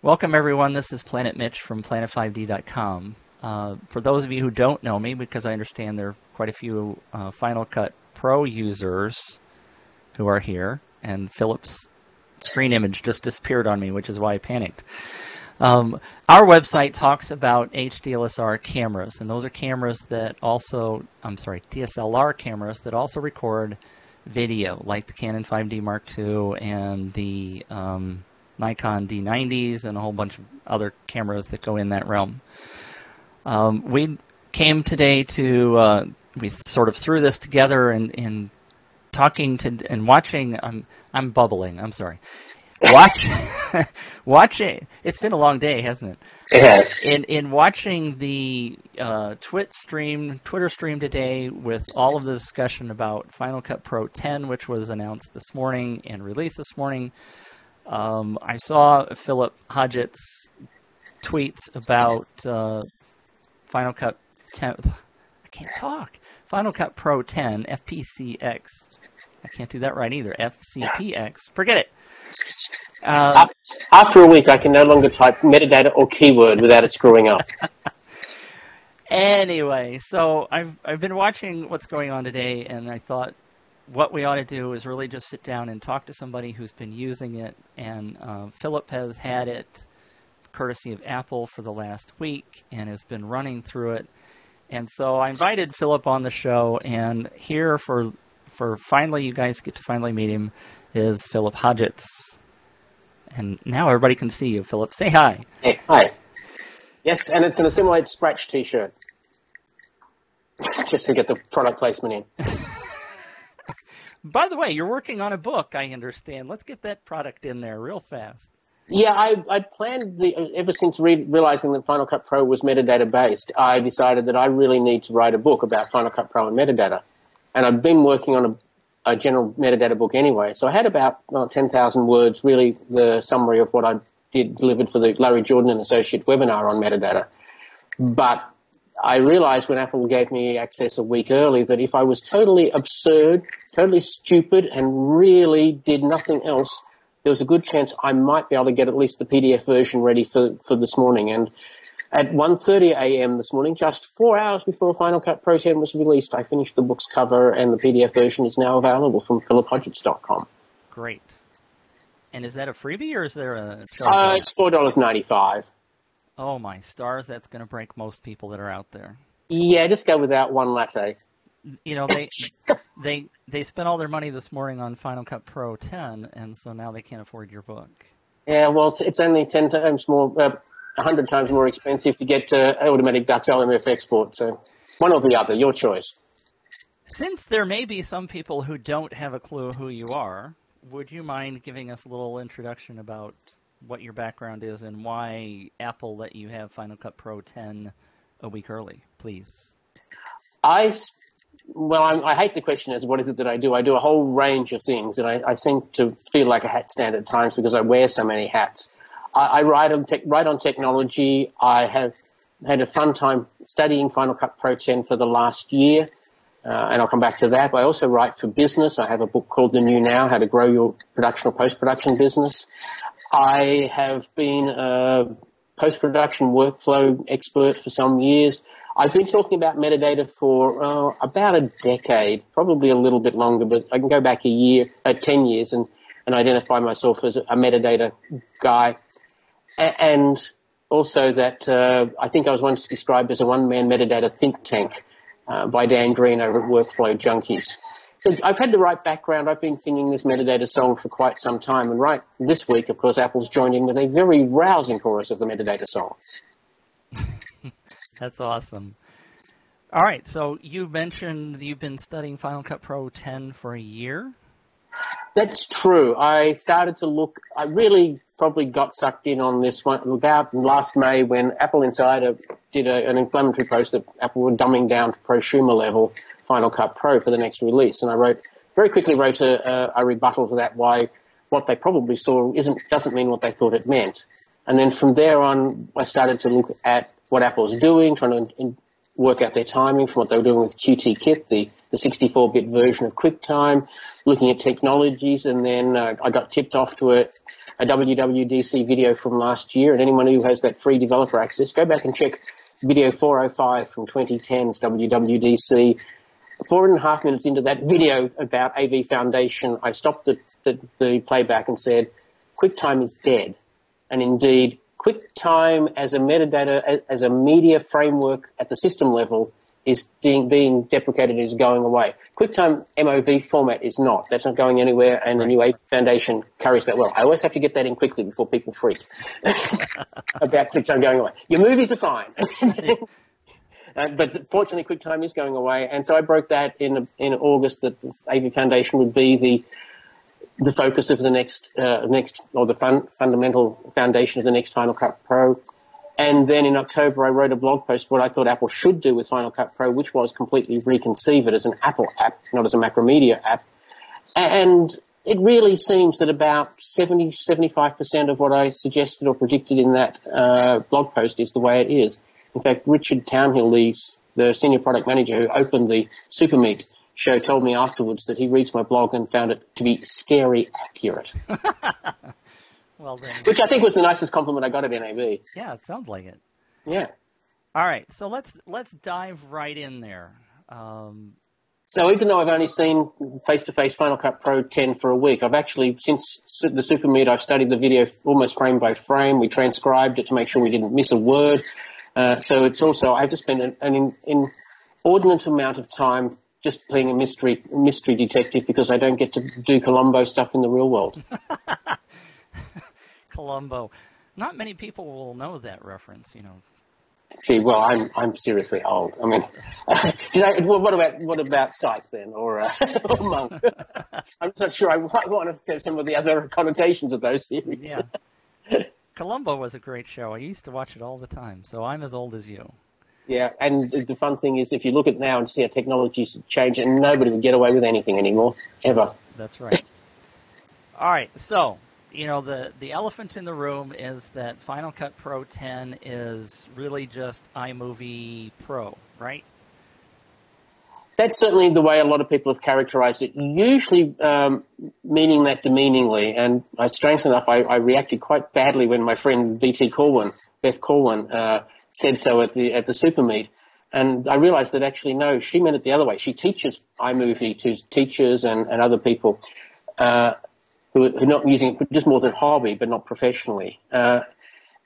Welcome, everyone. This is Planet Mitch from Planet5D.com. For those of you who don't know me, because I understand there are quite a few Final Cut Pro users who are here, and Philip's screen image just disappeared on me, which is why I panicked. Our website talks about HDLSR cameras, and those are cameras that also, DSLR cameras that also record video, like the Canon 5D Mark II and the Nikon D90s and a whole bunch of other cameras that go in that realm. We came today to, we sort of threw this together and talking to and watching, I'm bubbling, I'm sorry. Watching, it's been a long day, hasn't it? It has. In watching the Twitter stream today with all of the discussion about Final Cut Pro 10, which was announced this morning and released this morning, I saw Philip Hodgetts tweets about Final Cut 10. I can't talk. Final Cut Pro 10 FPCX. I can't do that right either. FCPX. Forget it. After a week, I can no longer type metadata or keyword without it screwing up. Anyway, so I've been watching what's going on today, and I thought what we ought to do is really just sit down and talk to somebody who's been using it. And Philip has had it courtesy of Apple for the last week and has been running through it. And so I invited Philip on the show, and here for finally, you guys get to finally meet him, is Philip Hodgetts. And now everybody can see you, Philip. Say hi. Hey, hi. Yes, and it's an Assimilate Scratch t-shirt. Just to get the product placement in. By the way, you're working on a book, I understand. Let's get that product in there real fast. Yeah, I planned, ever since realizing that Final Cut Pro was metadata-based, I decided that I really need to write a book about Final Cut Pro and metadata. And I've been working on a general metadata book anyway. So I had about 10,000 words, really the summary of what I delivered for the Larry Jordan and Associate webinar on metadata. But I realized when Apple gave me access a week early that if I was totally absurd, totally stupid, and really did nothing else, there was a good chance I might be able to get at least the PDF version ready for this morning. And at 1:30 a.m. this morning, just 4 hours before Final Cut Pro 10 was released, I finished the book's cover, and the PDF version is now available from philiphodgetts.com. Great. And is that a freebie, or is there a charge? It's $4.95. Oh, my stars, that's going to break most people that are out there. Yeah, just go without one latte. You know, they spent all their money this morning on Final Cut Pro 10, and so now they can't afford your book. Yeah, well, it's only 10 times more, 100 times more expensive to get automatic Dux LMF export. So one or the other, your choice. Since there may be some people who don't have a clue who you are, would you mind giving us a little introduction about what your background is and why Apple let you have Final Cut Pro 10 a week early, please? I hate the question as what is it that I do? I do a whole range of things, and I seem to feel like a hat stand at times because I wear so many hats. I write on technology. I have had a fun time studying Final Cut Pro 10 for the last year, and I'll come back to that. But I also write for business. I have a book called The New Now, How to Grow Your Production or Post-Production Business. I have been a post-production workflow expert for some years. I've been talking about metadata for about a decade, probably a little bit longer, but I can go back 10 years and identify myself as a metadata guy. And also that I think I was once described as a one-man metadata think tank by Dan Green over at Workflow Junkies. So I've had the right background. I've been singing this metadata song for quite some time. And right this week, of course, Apple's joined in with a very rousing chorus of the metadata song. That's awesome. All right, so you mentioned you've been studying Final Cut Pro 10 for a year? That's true. I started to look, I really probably got sucked in on this one about last May when Apple Insider did an inflammatory post that Apple were dumbing down to prosumer level Final Cut Pro for the next release. And I very quickly wrote a rebuttal to that, why what they probably saw doesn't mean what they thought it meant. And then from there on, I started to look at what Apple's doing, trying to work out their timing from what they were doing with QT-Kit, the 64-bit version of QuickTime, looking at technologies, and then I got tipped off to a WWDC video from last year, and anyone who has that free developer access, go back and check video 405 from 2010's WWDC. 4.5 minutes into that video about AV Foundation, I stopped the playback and said, QuickTime is dead. And indeed, QuickTime as a metadata, as a media framework at the system level is being deprecated, is going away. QuickTime MOV format is not. That's not going anywhere, and the new AV Foundation carries that well. I always have to get that in quickly before people freak about QuickTime going away. Your movies are fine. But fortunately, QuickTime is going away, and so I broke that in August that the AV Foundation would be the focus of the next or the fundamental foundation of the next Final Cut Pro. And then in October, I wrote a blog post what I thought Apple should do with Final Cut Pro, which was completely reconceive it as an Apple app, not as a Macromedia app. And it really seems that about 75% of what I suggested or predicted in that blog post is the way it is. In fact, Richard Townhill, the senior product manager who opened the Super Meet show, told me afterwards that he reads my blog and found it to be scary accurate. Well then, which I think was the nicest compliment I got at NAB. Yeah, it sounds like it. Yeah. All right, so let's dive right in there. So even though I've only seen face-to-face Final Cut Pro 10 for a week, I've actually, since the Super Meet, I've studied the video almost frame by frame. We transcribed it to make sure we didn't miss a word. So it's also, I've just spent an inordinate amount of time just playing a mystery detective because I don't get to do Columbo stuff in the real world. Columbo. Not many people will know that reference, you know. Gee, well, I'm seriously old. I mean, what about Psych then, or Monk? I'm not sure I want to have some of the other connotations of those series. Yeah. Columbo was a great show. I used to watch it all the time, so I'm as old as you. Yeah, and the fun thing is if you look at now and see how technology's changed, and nobody would get away with anything anymore, ever. That's right. All right, so, you know, the elephant in the room is that Final Cut Pro 10 is really just iMovie Pro, right? That's certainly the way a lot of people have characterized it, usually meaning that demeaningly. And strangely enough, I reacted quite badly when my friend Beth Corwin, said so at the Super Meet. And I realized that actually, no, she meant it the other way. She teaches iMovie to teachers and other people who are not using it just more than hobby, but not professionally. And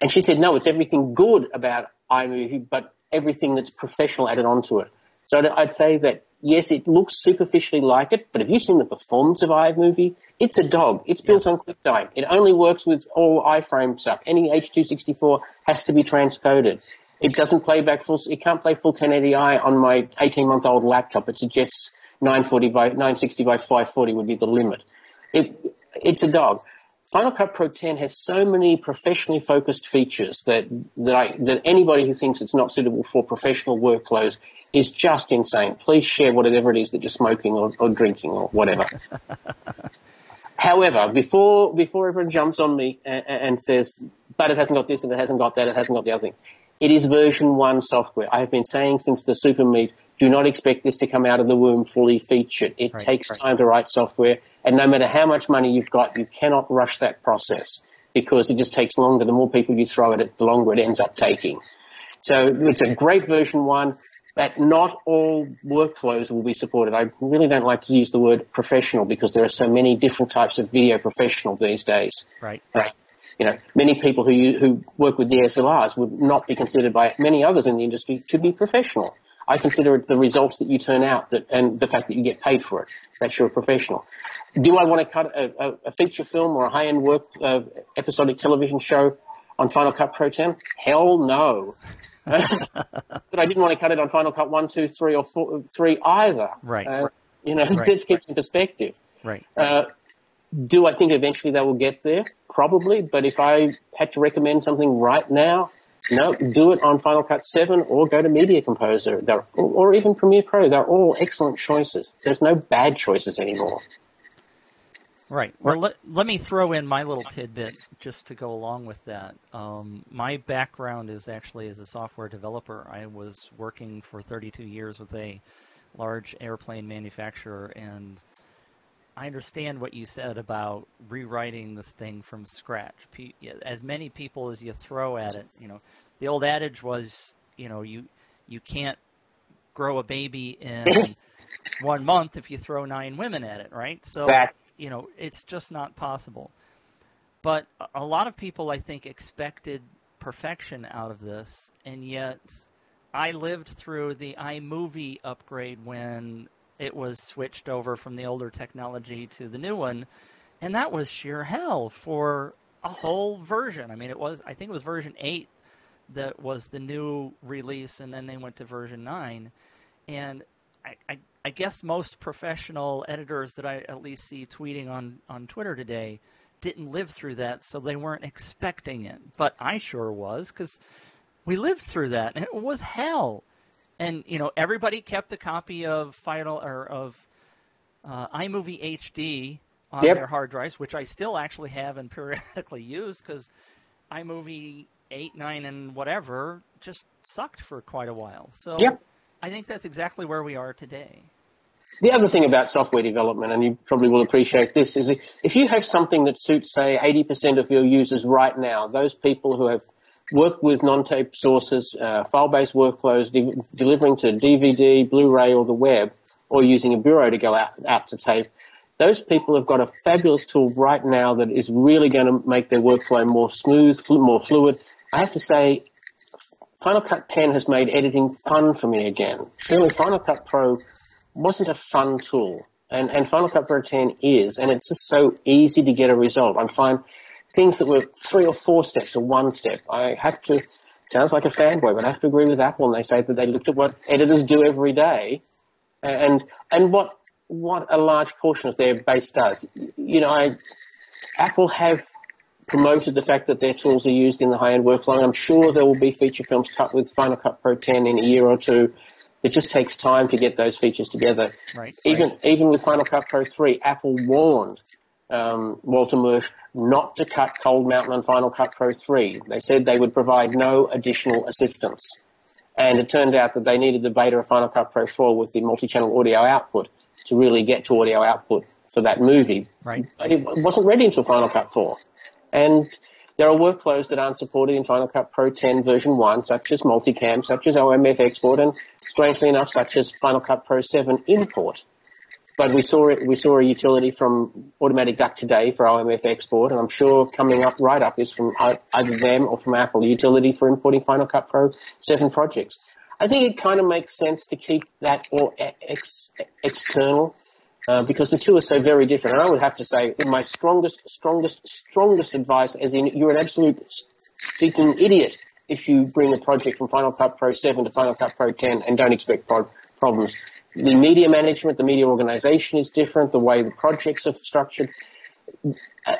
she said, no, it's everything good about iMovie, but everything that's professional added onto it. So I'd say that, yes, it looks superficially like it, but have you seen the performance of iMovie? It's a dog. It's built on QuickTime. It only works with all iframe stuff. Any H.264 has to be transcoded. It doesn't play back it can't play full 1080i on my 18-month-old laptop. It suggests 960 by 540 would be the limit. It's a dog. Final Cut Pro 10 has so many professionally focused features that anybody who thinks it's not suitable for professional workflows is just insane. Please share whatever it is that you're smoking or drinking or whatever. However, before everyone jumps on me and says, but it hasn't got this and it hasn't got that, it hasn't got the other thing, it is version 1 software. I have been saying since the Super Meet, do not expect this to come out of the womb fully featured. It takes time to write software, and no matter how much money you've got, you cannot rush that process because it just takes longer. The more people you throw at it, the longer it ends up taking. So it's a great version 1, but not all workflows will be supported. I really don't like to use the word professional because there are so many different types of video professional these days. Right. You know, many people who work with DSLRs would not be considered by many others in the industry to be professional. I consider it the results that you turn out and the fact that you get paid for it. That's you're a professional. Do I want to cut a feature film or a high-end episodic television show on Final Cut Pro 10? Hell no. But I didn't want to cut it on Final Cut 1, 2, 3, or 4, 3 either. You know, just keep it in perspective. Do I think eventually they will get there? Probably. But if I had to recommend something right now, no, do it on Final Cut 7 or go to Media Composer or even Premiere Pro. They're all excellent choices. There's no bad choices anymore. Right. Well, let me throw in my little tidbit just to go along with that. My background is actually as a software developer. I was working for 32 years with a large airplane manufacturer, and I understand what you said about rewriting this thing from scratch. As many people as you throw at it, the old adage was, you can't grow a baby in 1 month if you throw 9 women at it, right? So, exactly. It's just not possible. But a lot of people, I think, expected perfection out of this, and yet I lived through the iMovie upgrade when it was switched over from the older technology to the new one, and that was sheer hell for a whole version. I mean, I think it was version 8 that was the new release, and then they went to version 9, and I guess most professional editors that I at least see tweeting on Twitter today didn't live through that, so they weren't expecting it. But I sure was, because we lived through that, and it was hell. And everybody kept a copy of iMovie HD on their hard drives, which I still actually have and periodically use, because iMovie 8, 9, and whatever just sucked for quite a while. So. I think that's exactly where we are today. The other thing about software development, and you probably will appreciate this, is if you have something that suits, say, 80% of your users right now, those people who have worked with non-tape sources, file-based workflows, delivering to DVD, Blu-ray, or the web, or using a bureau to go out to tape, those people have got a fabulous tool right now that is really going to make their workflow more smooth, more fluid. I have to say, Final Cut 10 has made editing fun for me again. Really, Final Cut Pro wasn't a fun tool, and Final Cut Pro 10 is, and it's just so easy to get a result. I find things that were 3 or 4 steps or 1 step. I have to, sounds like a fanboy, but I have to agree with Apple, and they say that they looked at what editors do every day, and what a large portion of their base does. Apple have promoted the fact that their tools are used in the high-end workflow, and I'm sure there will be feature films cut with Final Cut Pro 10 in a year or two. It just takes time to get those features together. Right. Even with Final Cut Pro 3, Apple warned Walter Murch not to cut Cold Mountain on Final Cut Pro 3. They said they would provide no additional assistance. And it turned out that they needed the beta of Final Cut Pro 4 with the multi-channel audio output to really get to audio output for that movie. Right. But it wasn't ready until Final Cut 4. And there are workflows that aren't supported in Final Cut Pro 10 version 1, such as multicam, such as OMF export, and strangely enough, such as Final Cut Pro 7 import. But we saw a utility from Automatic Duck today for OMF export, and I'm sure coming up right up is from either them or from Apple, a utility for importing Final Cut Pro 7 projects. I think it kind of makes sense to keep that all external. Because the two are so very different. And I would have to say, in my strongest advice, as in you're an absolute stinking idiot if you bring a project from Final Cut Pro 7 to Final Cut Pro 10 and don't expect problems. The media management, the media organization is different, the way the projects are structured.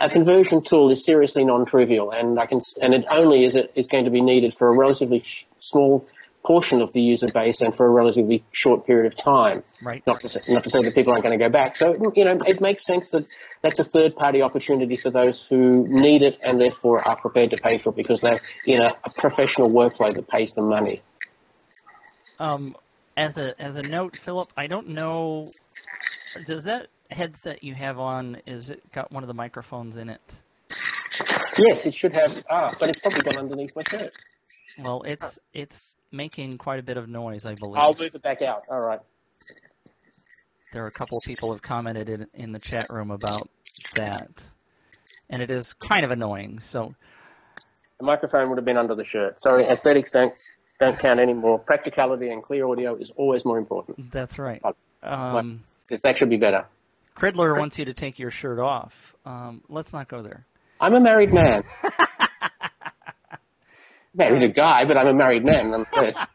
A conversion tool is seriously non-trivial, and it only is going to be needed for a relatively small portion of the user base and for a relatively short period of time. Right. Not to say that people aren't going to go back. So, it makes sense that that's a third-party opportunity for those who need it and therefore are prepared to pay for it because they're in a professional workflow that pays them money. As a note, Philip, I don't know, does that headset you have on, is it got one of the microphones in it? Yes, it should have. But it's probably gone underneath my shirt. Well, it's making quite a bit of noise, I believe. I'll move it back out. All right. There are a couple of people who have commented in the chat room about that, and it is kind of annoying. So the microphone would have been under the shirt. Sorry, aesthetics don't count anymore. Practicality and clear audio is always more important. That's right. That should be better. Cridler wants you to take your shirt off. Let's not go there. I'm a married man. Married a guy, but I'm a married man nonetheless.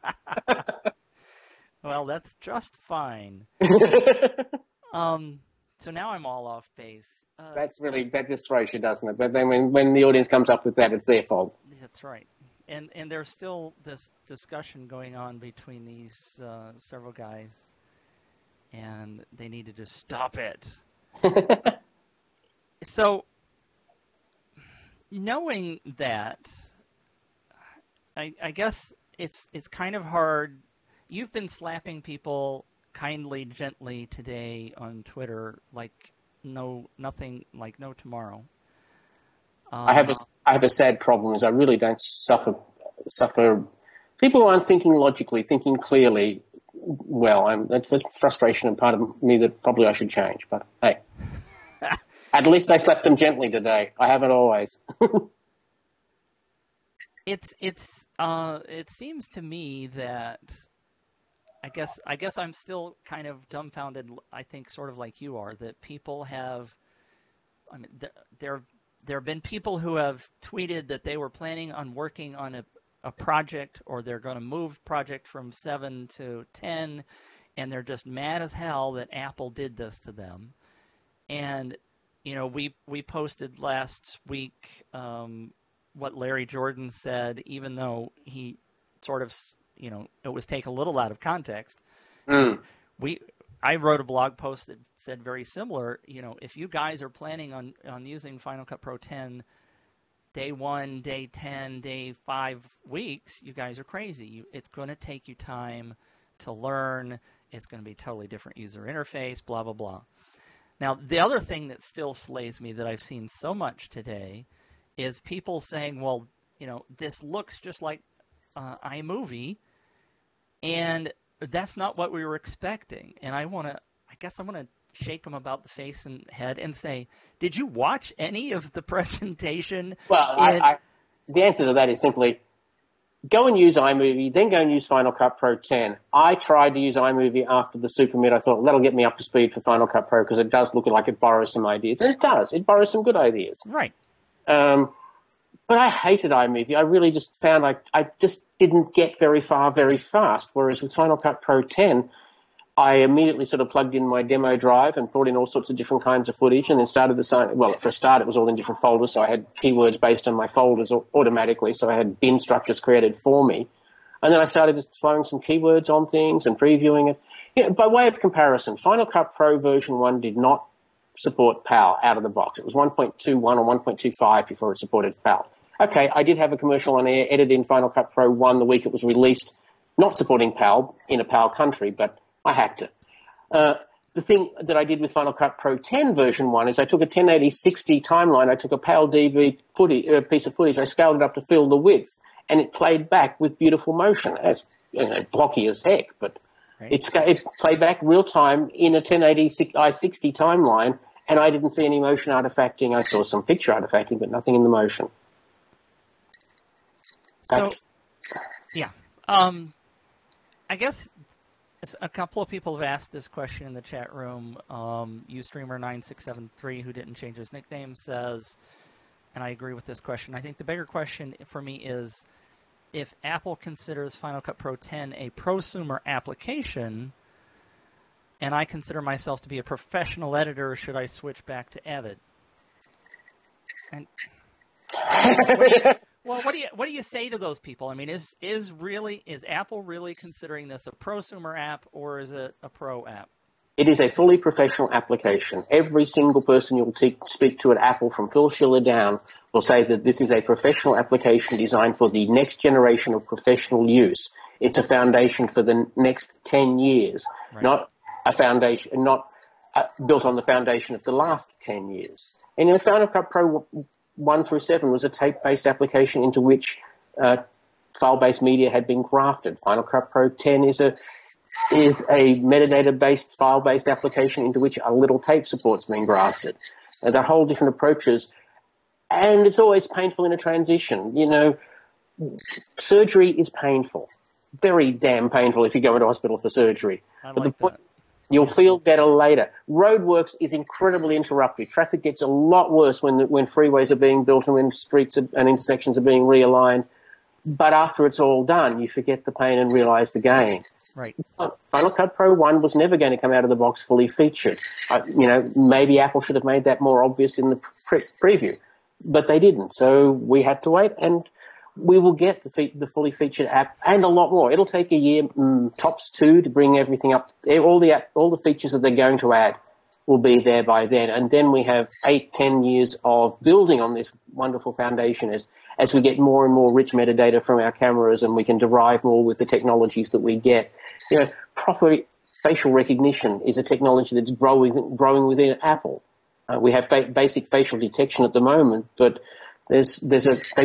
Well, that's just fine. So now I'm all off base. That just throws you, doesn't it? But then when the audience comes up with that, it's their fault. That's right. And there's still this discussion going on between these several guys, and they needed to stop it. So, knowing that, I guess it's kind of hard. You've been slapping people kindly, gently today on Twitter, like nothing, like no tomorrow. I have a sad problem, is I really don't suffer. People who aren't thinking logically, thinking clearly. Well, that's a frustration and part of me that probably I should change. But hey, at least I slapped them gently today. I haven't always. It seems to me that I guess I'm still kind of dumbfounded. I think sort of like you are, that people have. I mean, there have been people who have tweeted that they were planning on working on a project, or they're going to move project from 7 to 10, and they're just mad as hell that Apple did this to them. And we posted last week what Larry Jordan said, even though he sort of it was taken a little out of context. I wrote a blog post that said very similar. If you guys are planning on using Final Cut Pro 10 day 1, day 10, day 5 weeks, you guys are crazy. It's going to take you time to learn. It's going to be a totally different user interface, blah, blah, blah. Now, the other thing that still slays me that I've seen so much today is people saying, well, this looks just like iMovie, and that's not what we were expecting. And I guess I want to shake them about the face and head and say, did you watch any of the presentation? Well, the answer to that is simply go and use iMovie, then go and use Final Cut Pro 10. I tried to use iMovie after the Supermid. I thought, that'll get me up to speed for Final Cut Pro, because it does look like it borrows some ideas. And it does. It borrows some good ideas. Right. But I hated iMovie. I really just found I just didn't get very far very fast, whereas with Final Cut Pro 10, I immediately sort of plugged in my demo drive and brought in all sorts of different kinds of footage, and then started for a start, it was all in different folders, so I had keywords based on my folders automatically, so I had bin structures created for me. And then I started just throwing some keywords on things and previewing it. By way of comparison, Final Cut Pro version 1 did not support PAL out of the box. It was 1.21 or 1.25 before it supported PAL. Okay, I did have a commercial on air, edited in Final Cut Pro 1 the week it was released, not supporting PAL in a PAL country, but I hacked it. The thing that I did with Final Cut Pro 10 version 1 is I took a 1080-60 timeline, I took a PAL DV piece of footage, I scaled it up to fill the width, and it played back with beautiful motion. It's blocky as heck, but right. It played back real time in a 1080 I-60 timeline, and I didn't see any motion artifacting. I saw some picture artifacting, but nothing in the motion. Yeah. I guess a couple of people have asked this question in the chat room. Ustreamer9673, who didn't change his nickname, says, and I agree with this question, I think the bigger question for me is, if Apple considers Final Cut Pro 10 a prosumer application, and I consider myself to be a professional editor, should I switch back to Avid? And what do you say to those people? I mean, is Apple really considering this a prosumer app, or is it a pro app? It is a fully professional application. Every single person you'll speak to at Apple, from Phil Schiller down, will say that this is a professional application designed for the next generation of professional use. It's a foundation for the next 10 years, right. Not a foundation, not built on the foundation of the last 10 years. And in Final Cut Pro 1 through 7 was a tape-based application into which file-based media had been grafted. Final Cut Pro 10 is a metadata-based, file-based application into which a little tape support's been grafted. They're whole different approaches, and it's always painful in a transition. Surgery is painful, very damn painful if you go into hospital for surgery. You'll feel better later. Roadworks is incredibly interruptive. Traffic gets a lot worse when freeways are being built and when streets and intersections are being realigned. But after it's all done, you forget the pain and realize the gain. Right. Final Cut Pro 1 was never going to come out of the box fully featured. Maybe Apple should have made that more obvious in the preview, but they didn't. So we had to wait, and we will get the fully featured app and a lot more. It'll take a year, tops 2, to bring everything up, all the features that they're going to add will be there by then. And then we have 8-10 years of building on this wonderful foundation as we get more and more rich metadata from our cameras, and we can derive more with the technologies that we get. You know, proper facial recognition is a technology that's growing within Apple. We have basic facial detection at the moment, but they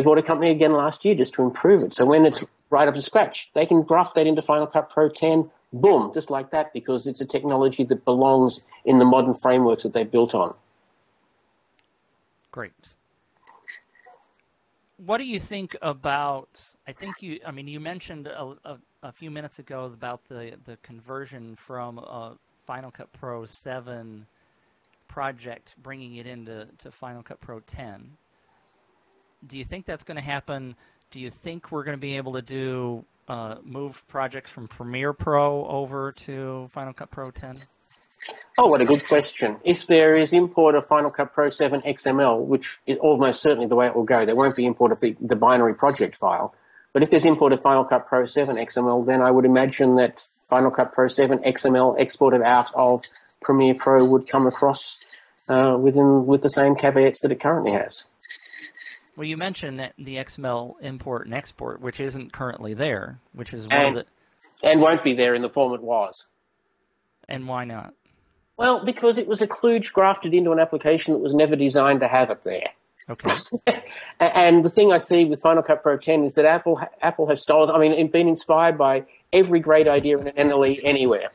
bought a company again last year just to improve it. So when it's right up to scratch, they can graft that into Final Cut Pro 10, boom, just like that, because it's a technology that belongs in the modern frameworks that they're built on. Great. What do you think about, you mentioned a few minutes ago about the conversion from Final Cut Pro 7 project, bringing it into Final Cut Pro 10. Do you think that's going to happen? Do you think we're going to be able to do move projects from Premiere Pro over to Final Cut Pro 10? Oh, what a good question. If there is import of Final Cut Pro 7 XML, which is almost certainly the way it will go, there won't be import of the binary project file. But if there's import of Final Cut Pro 7 XML, then I would imagine that Final Cut Pro 7 XML exported out of Premiere Pro would come across with the same caveats that it currently has. Well, you mentioned that the XML import and export, which isn't currently there, which is one of the... And won't be there in the form it was. And why not? Well, because it was a kludge grafted into an application that was never designed to have it there. Okay. And the thing I see with Final Cut Pro 10 is that Apple have stolen, been inspired by every great idea in an NLE anywhere.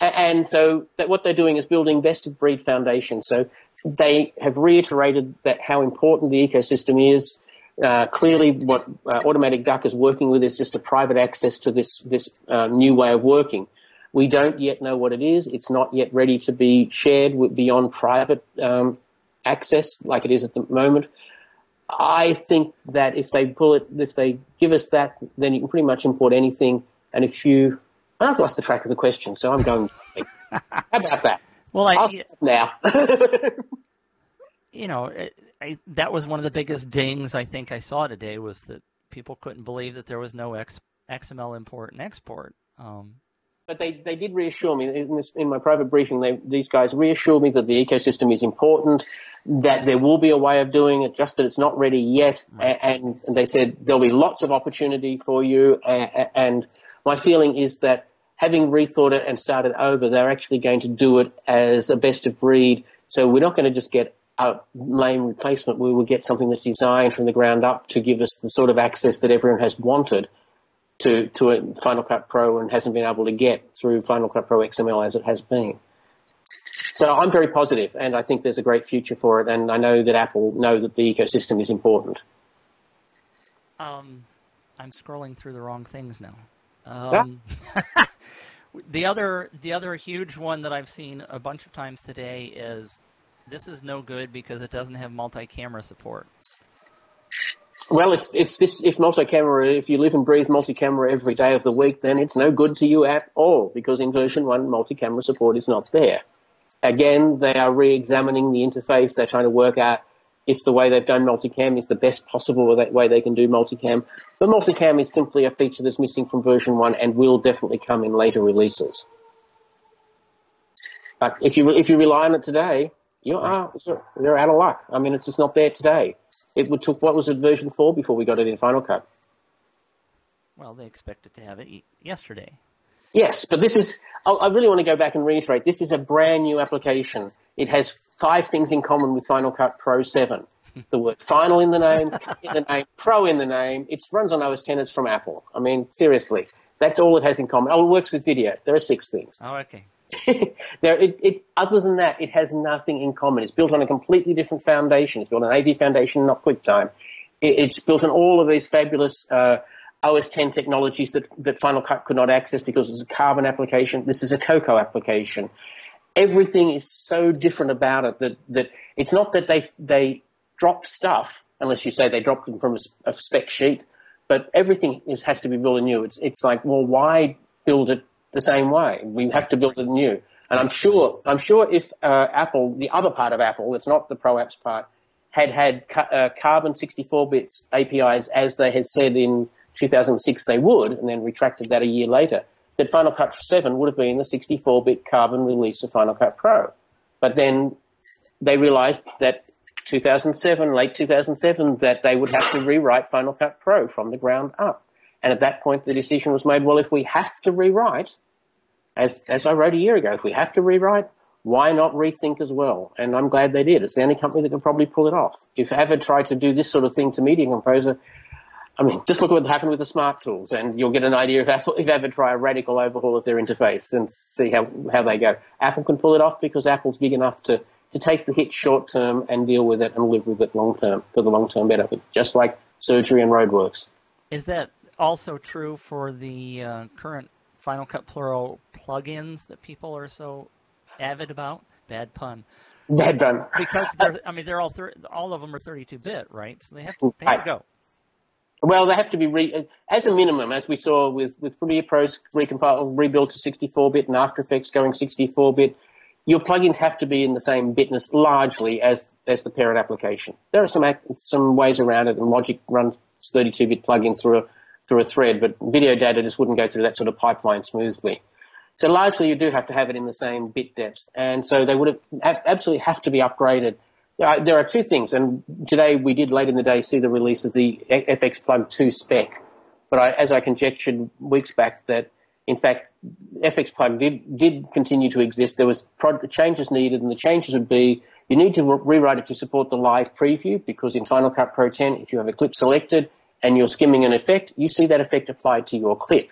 And so that what they're doing is building best-of-breed foundation. So they have reiterated that how important the ecosystem is. Clearly, what Automatic Duck is working with is just a private access to this new way of working. We don't yet know what it is. It's not yet ready to be shared beyond private access like it is at the moment. I think that if they give us that, then you can pretty much import anything. And I've lost the track of the question, so I'm going. How about that? Well, I'll stop now. That was one of the biggest dings I think I saw today, was that people couldn't believe that there was no XML import and export. But they did reassure me in my private briefing. These guys reassured me that the ecosystem is important, that there will be a way of doing it, just that it's not ready yet. Right. And they said there'll be lots of opportunity for you. And my feeling is that having rethought it and started over, they're actually going to do it as a best of breed. So we're not going to just get a lame replacement. We will get something that's designed from the ground up to give us the sort of access that everyone has wanted to a Final Cut Pro and hasn't been able to get through Final Cut Pro XML as it has been. So I'm very positive, and I think there's a great future for it, and I know that Apple know that the ecosystem is important. I'm scrolling through the wrong things now. Yeah. The other huge one that I've seen a bunch of times today is this is no good because it doesn't have multi-camera support. Well, if you live and breathe multi-camera every day of the week, then it's no good to you at all, because in version 1, multi-camera support is not there. Again, they are re-examining the interface. They're trying to work out if the way they've done multicam is the best possible way they can do multicam. But multicam is simply a feature that's missing from version 1 and will definitely come in later releases. But if you rely on it today, you're out of luck. It's just not there today. It took, what was it, version 4 before we got it in Final Cut? Well, they expected to have it yesterday. Yes, but this is, I really want to go back and reiterate, this is a brand new application. It has 5 things in common with Final Cut Pro 7. The word final in the name, Pro in the name. It runs on OS X, it's from Apple. Seriously, that's all it has in common. Oh, it works with video. There are 6 things. Oh, okay. Other than that, it has nothing in common. It's built on a completely different foundation. It's built on AV Foundation, not QuickTime. It's built on all of these fabulous OS X technologies that Final Cut could not access because it's a Carbon application. This is a Cocoa application. Everything is so different about it that it's not that they drop stuff, unless you say they dropped them from a spec sheet, but everything has to be built anew. It's like, well, why build it the same way? We have to build it anew. And I'm sure if Apple, the other part of Apple, it's not the Pro Apps part, had Carbon 64 bits APIs as they had said in 2006 they would, and then retracted that a year later, that Final Cut 7 would have been the 64-bit carbon release of Final Cut Pro. But then they realized that late 2007, that they would have to rewrite Final Cut Pro from the ground up. And at that point, the decision was made, well, if we have to rewrite, as I wrote a year ago, if we have to rewrite, why not rethink as well? And I'm glad they did. It's the only company that can probably pull it off. If Avid tried to do this sort of thing to Media Composer, I mean, just look at what happened with the Smart Tools, and you'll get an idea if Avid try a radical overhaul of their interface and see how they go. Apple can pull it off because Apple's big enough to take the hit short term and deal with it and live with it long term for the long term benefit, just like Surgery and Roadworks. Is that also true for the current Final Cut Pro plugins that people are so avid about? Bad pun. Bad pun. Because they're all of them are 32-bit, right? So they have to go. Well, they have to be as a minimum, as we saw with Premiere Pro's rebuilt to 64-bit and After Effects going 64-bit. Your plugins have to be in the same bitness largely as the parent application. There are some ways around it, and Logic runs 32-bit plugins through a thread, but video data just wouldn't go through that sort of pipeline smoothly. So largely you do have to have it in the same bit depths, and so they would absolutely have to be upgraded. There are two things, and today we did late in the day see the release of the FX Plug 2 spec, but as I conjectured weeks back that in fact FX Plug did continue to exist. There was changes needed, and the changes would be you need to rewrite it to support the live preview, because in Final Cut Pro 10, if you have a clip selected and you're skimming an effect, you see that effect applied to your clip,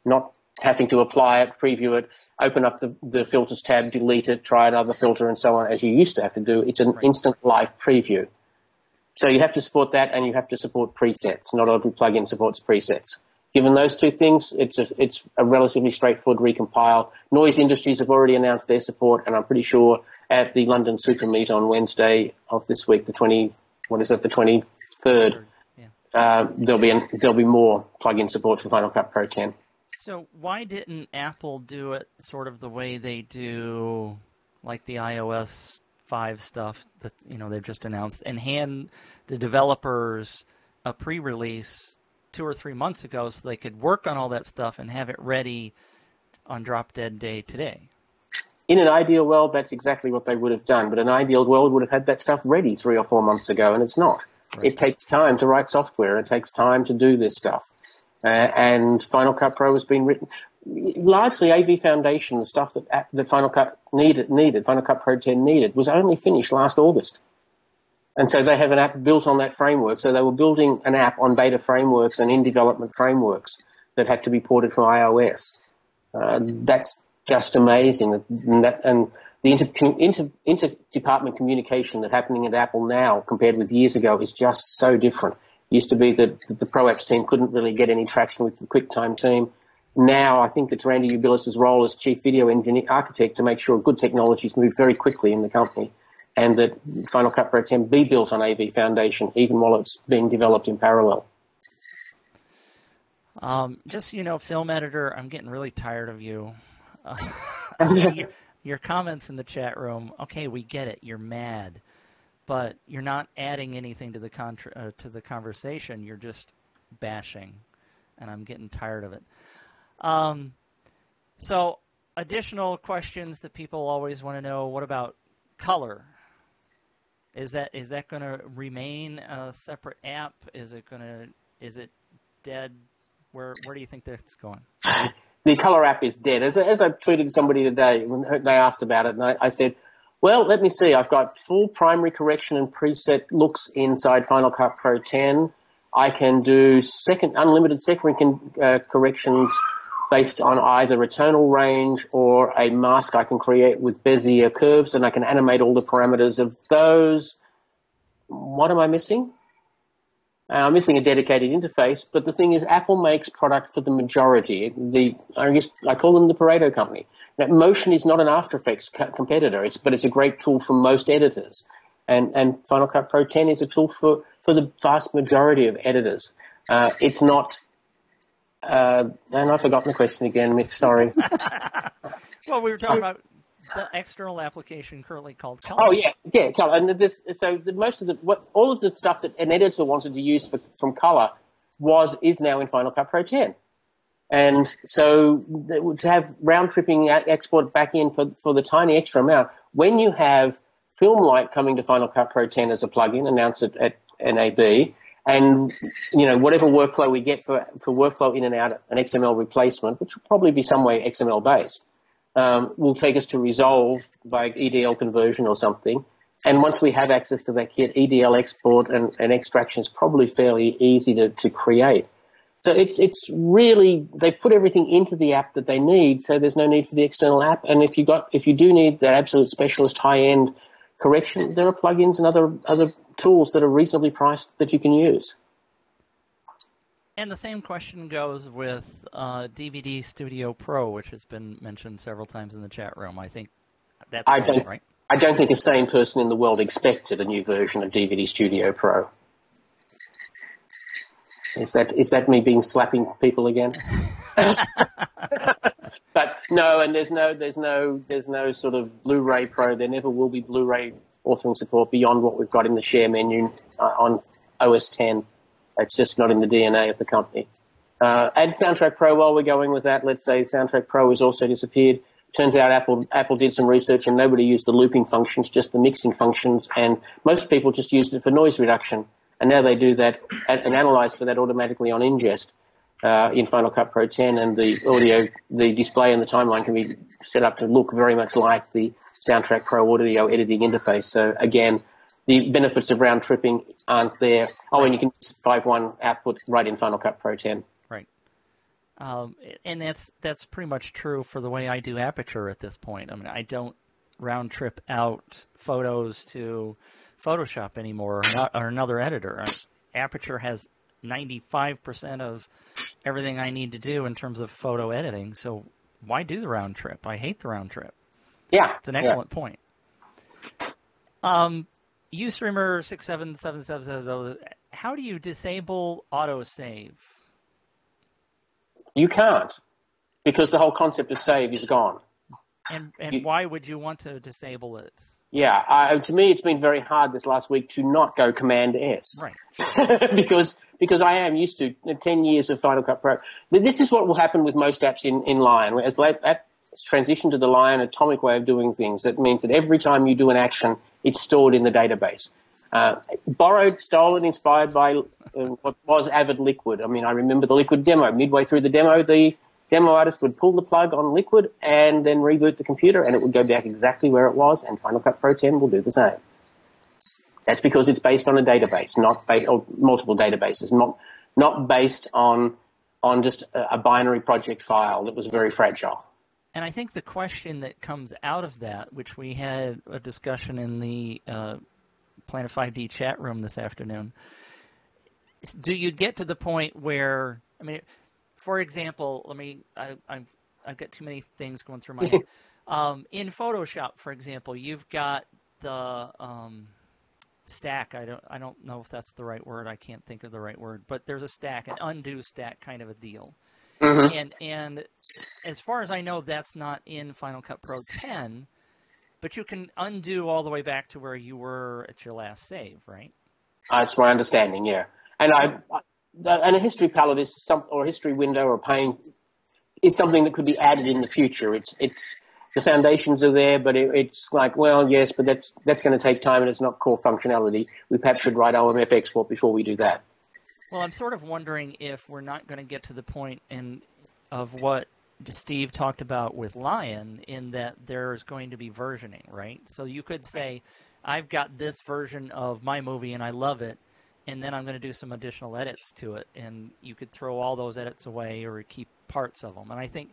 not having to apply it, preview it, open up the filters tab, delete it, try another filter, and so on, as you used to have to do. It's an instant live preview. So you have to support that, and you have to support presets. Not every plugin supports presets. Given those two things, it's a relatively straightforward recompile. Noise Industries have already announced their support, and I'm pretty sure at the London Super Meet on Wednesday of this week, the 23rd, there'll be more plugin support for Final Cut Pro 10. So why didn't Apple do it sort of the way they do, like the iOS 5 stuff that they've just announced, and hand the developers a pre-release 2 or 3 months ago so they could work on all that stuff and have it ready on Drop Dead Day today? In an ideal world, that's exactly what they would have done, but an ideal world would have had that stuff ready 3 or 4 months ago, and it's not. Right. It takes time to write software. It takes time to do this stuff. And Final Cut Pro has been written largely AV Foundation. The stuff that Final Cut needed, Final Cut Pro 10 needed, was only finished last August. And so they have an app built on that framework. So they were building an app on beta frameworks and in development frameworks that had to be ported from iOS. That's just amazing. And the interdepartment communication that's happening at Apple now compared with years ago is just so different. It used to be that the Pro Apps team couldn't really get any traction with the QuickTime team. Now I think it's Randy Ubilis' role as Chief Video Engineer Architect to make sure good technologies move very quickly in the company, and that Final Cut Pro 10 be built on AV Foundation even while it's being developed in parallel. Just, film editor, I'm getting really tired of you. Your comments in the chat room, okay, we get it, you're mad, but you're not adding anything to the conversation. You're just bashing, and I'm getting tired of it. So additional questions that people always want to know, what about color? Is that going to remain a separate app? Is it dead? Where do you think that's going? The color app is dead. As I tweeted somebody today when they asked about it, and I said, well, let me see. I've got full primary correction and preset looks inside Final Cut Pro 10. I can do unlimited secondary corrections based on either a tonal range or a mask I can create with Bezier curves, and I can animate all the parameters of those. What am I missing? I'm missing a dedicated interface, but the thing is, Apple makes product for the majority. I call them the Pareto company. Now, Motion is not an After Effects competitor, but it's a great tool for most editors. And Final Cut Pro 10 is a tool for the vast majority of editors. It's not... and I've forgotten the question again, Mitch, sorry. Well, we were talking about the external application currently called Color. Oh, yeah, Color. And all of the stuff that an editor wanted to use from Color is now in Final Cut Pro 10. And so to have round-tripping export back in for the tiny extra amount, when you have Filmlight coming to Final Cut Pro 10 as a plugin, announced it at NAB, and, whatever workflow we get for workflow in and out, an XML replacement, which will probably be some way XML-based, will take us to Resolve by EDL conversion or something. And once we have access to that kit, EDL export and extraction is probably fairly easy to create. So it's really, they put everything into the app that they need, so there's no need for the external app. And if you do need that absolute specialist high-end correction, there are plugins and other tools that are reasonably priced that you can use. And the same question goes with DVD Studio Pro, which has been mentioned several times in the chat room. I think that's right. I don't think a sane person in the world expected a new version of DVD Studio Pro. Is that me slapping people again? But no, and there's no sort of Blu-ray Pro. There never will be Blu-ray authoring support beyond what we've got in the share menu on OS 10. It's just not in the DNA of the company. Add Soundtrack Pro while we're going with that. Let's say Soundtrack Pro has also disappeared. Turns out Apple did some research and nobody used the looping functions, just the mixing functions, and most people just used it for noise reduction. And now they do that and analyze for that automatically on ingest in Final Cut Pro 10, and the display and the timeline can be set up to look very much like the Soundtrack Pro audio editing interface. So again, the benefits of round tripping aren't there. Oh, and you can 5.1 output right in Final Cut Pro 10. Right. And that's pretty much true for the way I do Aperture at this point. I mean, I don't round trip out photos to Photoshop anymore or another editor. Aperture has 95% of everything I need to do in terms of photo editing, so why do the round trip? I hate the round trip. Yeah. It's an excellent point. Ustreamer6777 says, how do you disable autosave? You can't, because the whole concept of save is gone. And why would you want to disable it? Yeah, to me it's been very hard this last week to not go Command S. Right. because I am used to 10 years of Final Cut Pro. But this is what will happen with most apps in Lion. As apps transition to the Lion atomic way of doing things, that means that every time you do an action, it's stored in the database. Borrowed, stolen, inspired by what was Avid Liquid. I mean, I remember the Liquid demo. Midway through the demo artist would pull the plug on Liquid and then reboot the computer, and it would go back exactly where it was, and Final Cut Pro 10 will do the same. That's because it's based on a database, or multiple databases, not based on just a binary project file that was very fragile. And I think the question that comes out of that, which we had a discussion in the Planet 5D chat room this afternoon, is, do you get to the point where, I mean, for example, I've got too many things going through my head. In Photoshop, for example, you've got the stack. I don't know if that's the right word. I can't think of the right word, but there's a stack, an undo stack kind of a deal. Mm-hmm. And as far as I know, that's not in Final Cut Pro 10, but you can undo all the way back to where you were at your last save, right? That's my understanding, yeah. And and a history palette is or a history window or pane is something that could be added in the future. It's the foundations are there, but it's like, well, yes, but that's going to take time and it's not core functionality. We perhaps should write OMF export before we do that. Well, I'm sort of wondering if we're not going to get to the point of what Steve talked about with Lion, in that there's going to be versioning, right? So you could say, I've got this version of my movie and I love it, and then I'm going to do some additional edits to it, and you could throw all those edits away or keep parts of them. And I think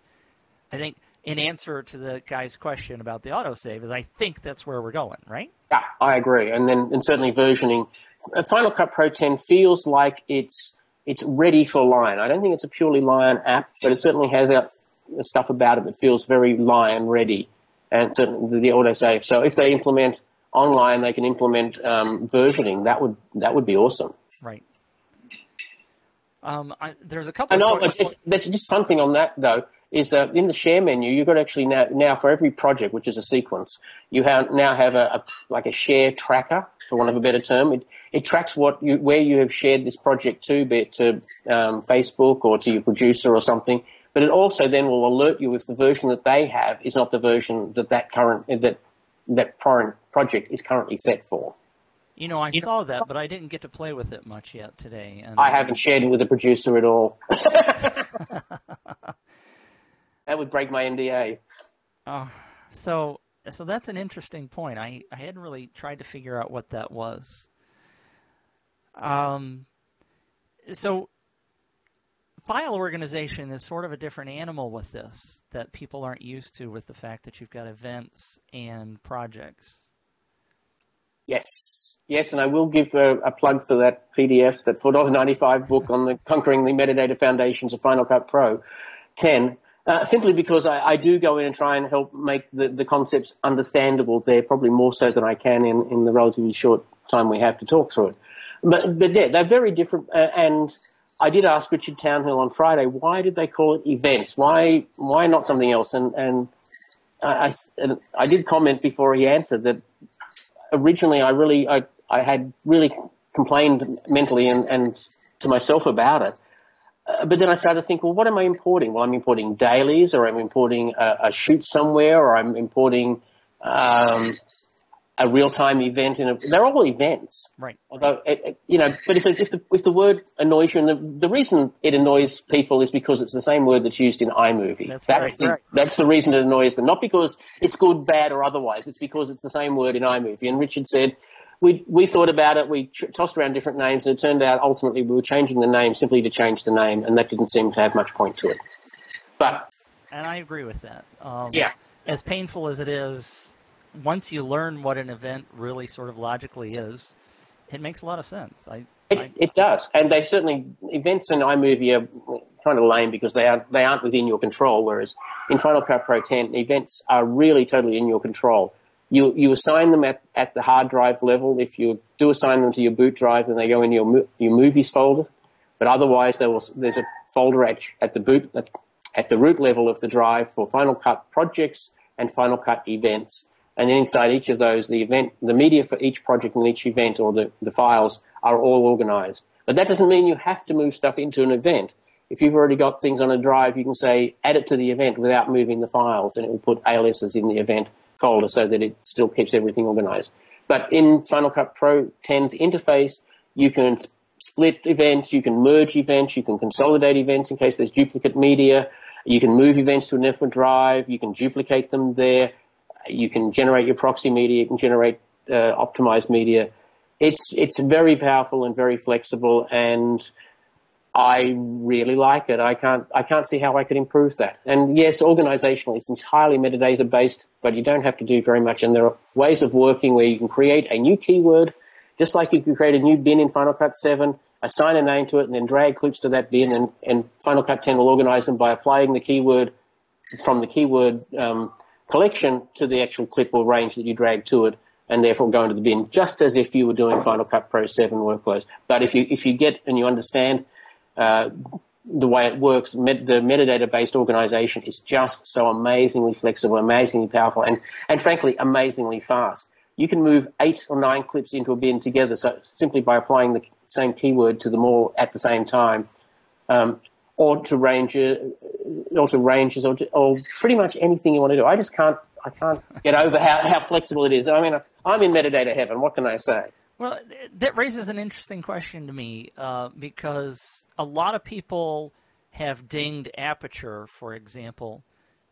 in answer to the guy's question about the autosave is I think that's where we're going, right? Yeah, I agree. And certainly versioning. Final Cut Pro 10 feels like it's ready for Lion. I don't think it's a purely Lion app, but it certainly has stuff about it that feels very Lion ready, and certainly the autosave. So if they implement online, they can implement versioning. That would be awesome. Right. There's a couple. I know. That's just fun thing on that though is that in the share menu, you've got actually now for every project, which is a sequence, you now have a share tracker, for want of a better term. It tracks where you have shared this project to, be it to Facebook or to your producer or something. but it also then will alert you if the version that they have is not the version that foreign project is currently set for. You know, I saw that, but I didn't get to play with it much yet today. And I haven't shared it with the producer at all. That would break my NDA. So that's an interesting point. I hadn't really tried to figure out what that was. So file organization is sort of a different animal with this that people aren't used to, with the fact that you've got events and projects. Yes, and I will give a plug for that PDF, that $4.95 book on the Conquering the Metadata Foundations of Final Cut Pro 10, simply because I do go in and try and help make the concepts understandable there, probably more so than I can in the relatively short time we have to talk through it. But yeah, they're very different, and I did ask Richard Townhill on Friday, why did they call it events? Why not something else? And I did comment before he answered that originally I had really complained mentally and to myself about it. But then I started to think, well, what am I importing? Well, I'm importing dailies, or I'm importing a shoot somewhere, or I'm importing a real-time event. They're all events. Right. Although, but if the word annoys you, and the reason it annoys people is because it's the same word that's used in iMovie. That's the reason it annoys them. Not because it's good, bad, or otherwise. It's because it's the same word in iMovie. And Richard said, we thought about it, we tossed around different names, and it turned out ultimately we were changing the name simply to change the name, and that didn't seem to have much point to it. And I agree with that. Yeah. As painful as it is, once you learn what an event really sort of logically is, it makes a lot of sense. It does, and they certainly, events in iMovie are kind of lame because they aren't within your control, whereas in Final Cut Pro 10, events are really totally in your control. You assign them at the hard drive level. If you do assign them to your boot drive, then they go in your movies folder. But otherwise, there's a folder at the root level of the drive for Final Cut projects and Final Cut events. And then inside each of those, the media for each project and each event, or the files, are all organized. But that doesn't mean you have to move stuff into an event. If you've already got things on a drive, you can say, add it to the event without moving the files, and it will put aliases in the event folder so that it still keeps everything organized. But in Final Cut Pro 10's interface, you can split events, you can merge events, you can consolidate events in case there's duplicate media, you can move events to a different drive, you can duplicate them there, you can generate your proxy media, you can generate optimized media. It's very powerful and very flexible, and I really like it. I can't see how I could improve that. And yes, organizationally, it's entirely metadata based, but you don't have to do very much. And there are ways of working where you can create a new keyword, just like you can create a new bin in Final Cut 7, assign a name to it, and then drag clips to that bin, and Final Cut 10 will organize them by applying the keyword from the keyword collection to the actual clip or range that you drag to it, and therefore go into the bin, just as if you were doing Final Cut Pro 7 workflows. But if you get and you understand the way it works, the metadata-based organization is just so amazingly flexible, amazingly powerful, and frankly, amazingly fast. You can move 8 or 9 clips into a bin together, so simply by applying the same keyword to them all at the same time, or to ranges, or pretty much anything you want to do. I can't get over how flexible it is. I mean, I'm in metadata heaven. What can I say? Well, that raises an interesting question to me, because a lot of people have dinged Aperture, for example,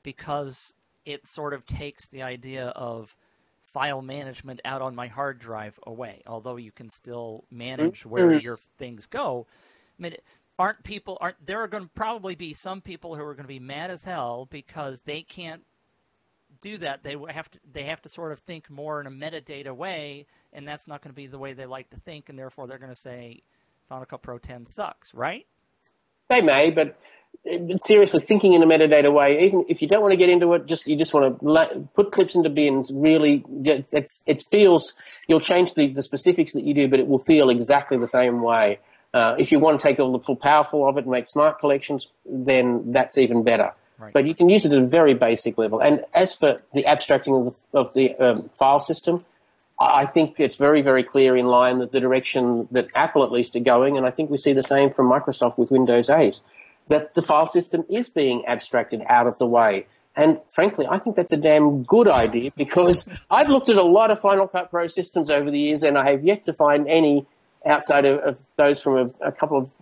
because it sort of takes the idea of file management out on my hard drive away, although you can still manage where your things go. I mean, there are going to probably be some people who are going to be mad as hell because they can't do that. They have to sort of think more in a metadata way, and that's not going to be the way they like to think, and therefore they're going to say Final Cut Pro 10 sucks, right? They may, but seriously, thinking in a metadata way, even if you don't want to get into it, you just want to put clips into bins, really, it feels, you'll change the specifics that you do, but it will feel exactly the same way. If you want to take all the full powerful of it and make smart collections, then that's even better. Right. But you can use it at a very basic level. And as for the abstracting of the file system, I think it's very, very clear in line that the direction that Apple at least are going, and I think we see the same from Microsoft with Windows 8. that the file system is being abstracted out of the way. And frankly, I think that's a damn good idea, because I've looked at a lot of Final Cut Pro systems over the years, and I have yet to find any outside of those from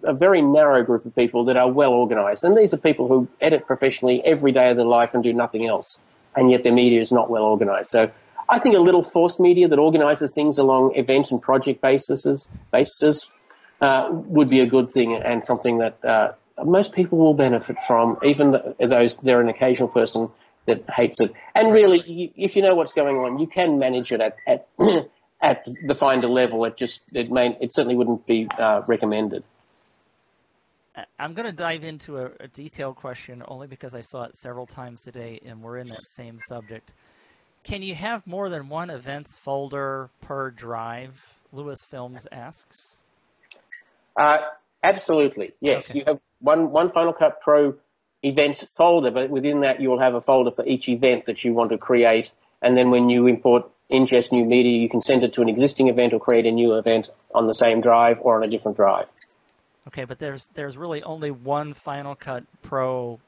a very narrow group of people that are well organized. And these are people who edit professionally every day of their life and do nothing else, and yet their media is not well organized. So I think a little forced media that organizes things along event and project bases would be a good thing, and something that most people will benefit from, even those they're an occasional person that hates it. And really, if you know what's going on, you can manage it at at the Finder level. It certainly wouldn't be recommended. I'm going to dive into a detailed question only because I saw it several times today, and we're in that same subject. Can you have more than one events folder per drive? Lewis Films asks. Absolutely, yes. Okay. You have one Final Cut Pro events folder, but within that you will have a folder for each event that you want to create. And then when you ingest new media, you can send it to an existing event or create a new event on the same drive or on a different drive. Okay, but there's really only one Final Cut Pro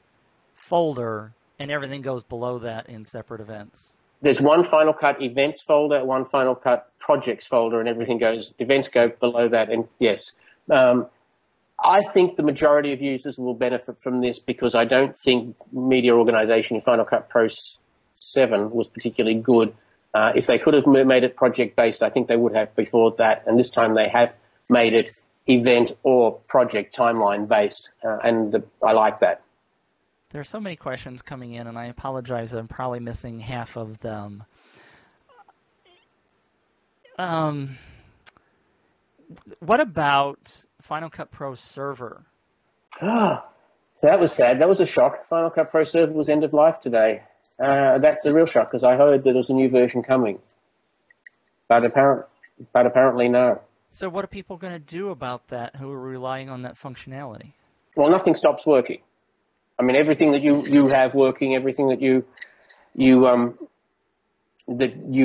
folder, and everything goes below that in separate events. There's one Final Cut events folder, one Final Cut projects folder, and events go below that. And yes, I think the majority of users will benefit from this, because I don't think media organization in Final Cut Pro 7 was particularly good. If they could have made it project-based, I think they would have before that. And this time they have made it event or project timeline-based, and I like that. There are so many questions coming in, and I apologize. I'm probably missing half of them. What about Final Cut Pro Server? That was sad. That was a shock. Final Cut Pro Server was end of life today. That's a real shock, because I heard that there was a new version coming, but apparently no. So what are people going to do about that who are relying on that functionality? Well, nothing stops working. I mean, everything that you have working, everything that you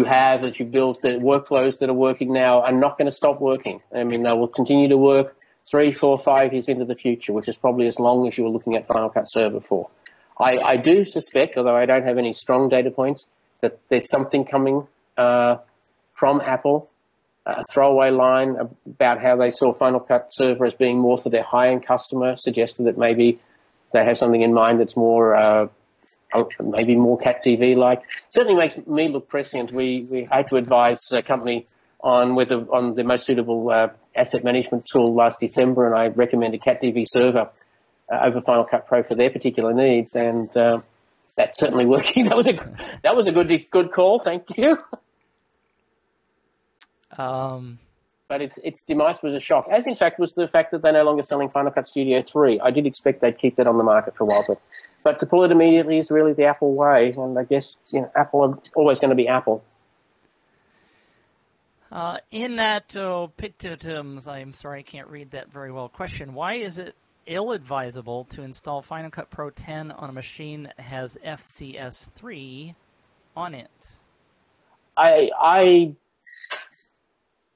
have, that you built, the workflows that are working now are not going to stop working. I mean, they will continue to work 3, 4, 5 years into the future, which is probably as long as you were looking at Final Cut Server for. I do suspect, although I don't have any strong data points, that there's something coming from Apple, a throwaway line about how they saw Final Cut Server as being more for their high-end customer, suggested that maybe they have something in mind that's more, maybe more Cat TV-like. Certainly makes me look prescient. We had to advise a company on the most suitable asset management tool last December, and I recommended Cat TV Server over Final Cut Pro for their particular needs, and that's certainly working. That was a good call. Thank you. But its demise was a shock, as in fact was the fact that they're no longer selling Final Cut Studio 3. I did expect they'd keep that on the market for a while, but to pull it immediately is really the Apple way, and I guess Apple are always going to be Apple. In that Pitutums, I'm sorry I can't read that very well, question, why is it ill-advisable to install Final Cut Pro 10 on a machine that has FCS3 on it?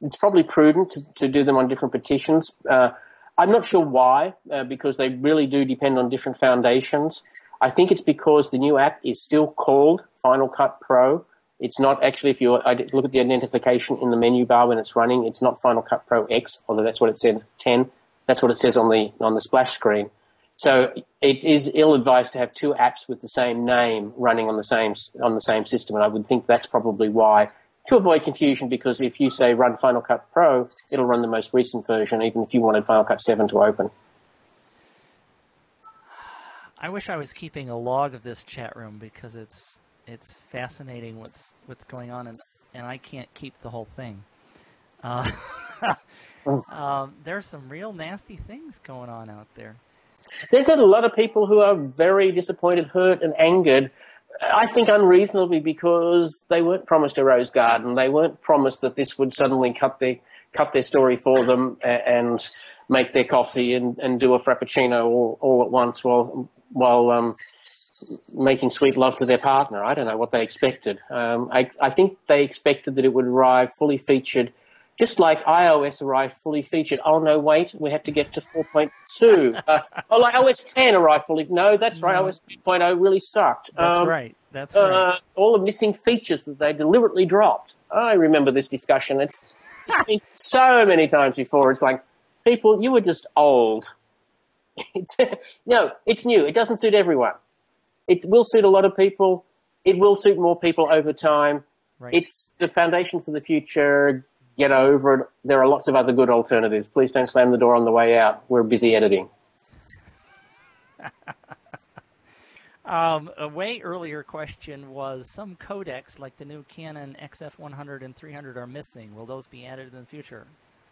It's probably prudent to do them on different petitions. I'm not sure why, because they really do depend on different foundations. I think it's because the new app is still called Final Cut Pro. It's not actually, if you look at the identification in the menu bar when it's running, it's not Final Cut Pro X, although that's what it said, 10. That's what it says on the splash screen. So it is ill-advised to have two apps with the same name running on the same system, and I would think that's probably why. To avoid confusion, because if you say run Final Cut Pro, it'll run the most recent version, even if you wanted Final Cut 7 to open. I wish I was keeping a log of this chat room, because it's fascinating what's going on, and I can't keep the whole thing. There's some real nasty things going on out there. There's a lot of people who are very disappointed, hurt, and angered. I think unreasonably, because they weren't promised a rose garden. They weren't promised that this would suddenly cut their story for them and make their coffee and do a frappuccino all at once while making sweet love to their partner. I don't know what they expected. I think they expected that it would arrive fully featured Just like iOS arrived fully featured. Oh, no, wait, we have to get to 4.2. Like OS 10 arrived fully. No, that's right, OS 2.0 really sucked. That's right. That's right. All the missing features that they deliberately dropped. I remember this discussion. It's been so many times before. It's like, people, you were just old. No, it's new. It doesn't suit everyone. It will suit a lot of people. It will suit more people over time. Right. It's the foundation for the future. Get over it. There are lots of other good alternatives. Please don't slam the door on the way out. We're busy editing. A way earlier question was, some codecs like the new Canon XF100 and 300 are missing. Will those be added in the future?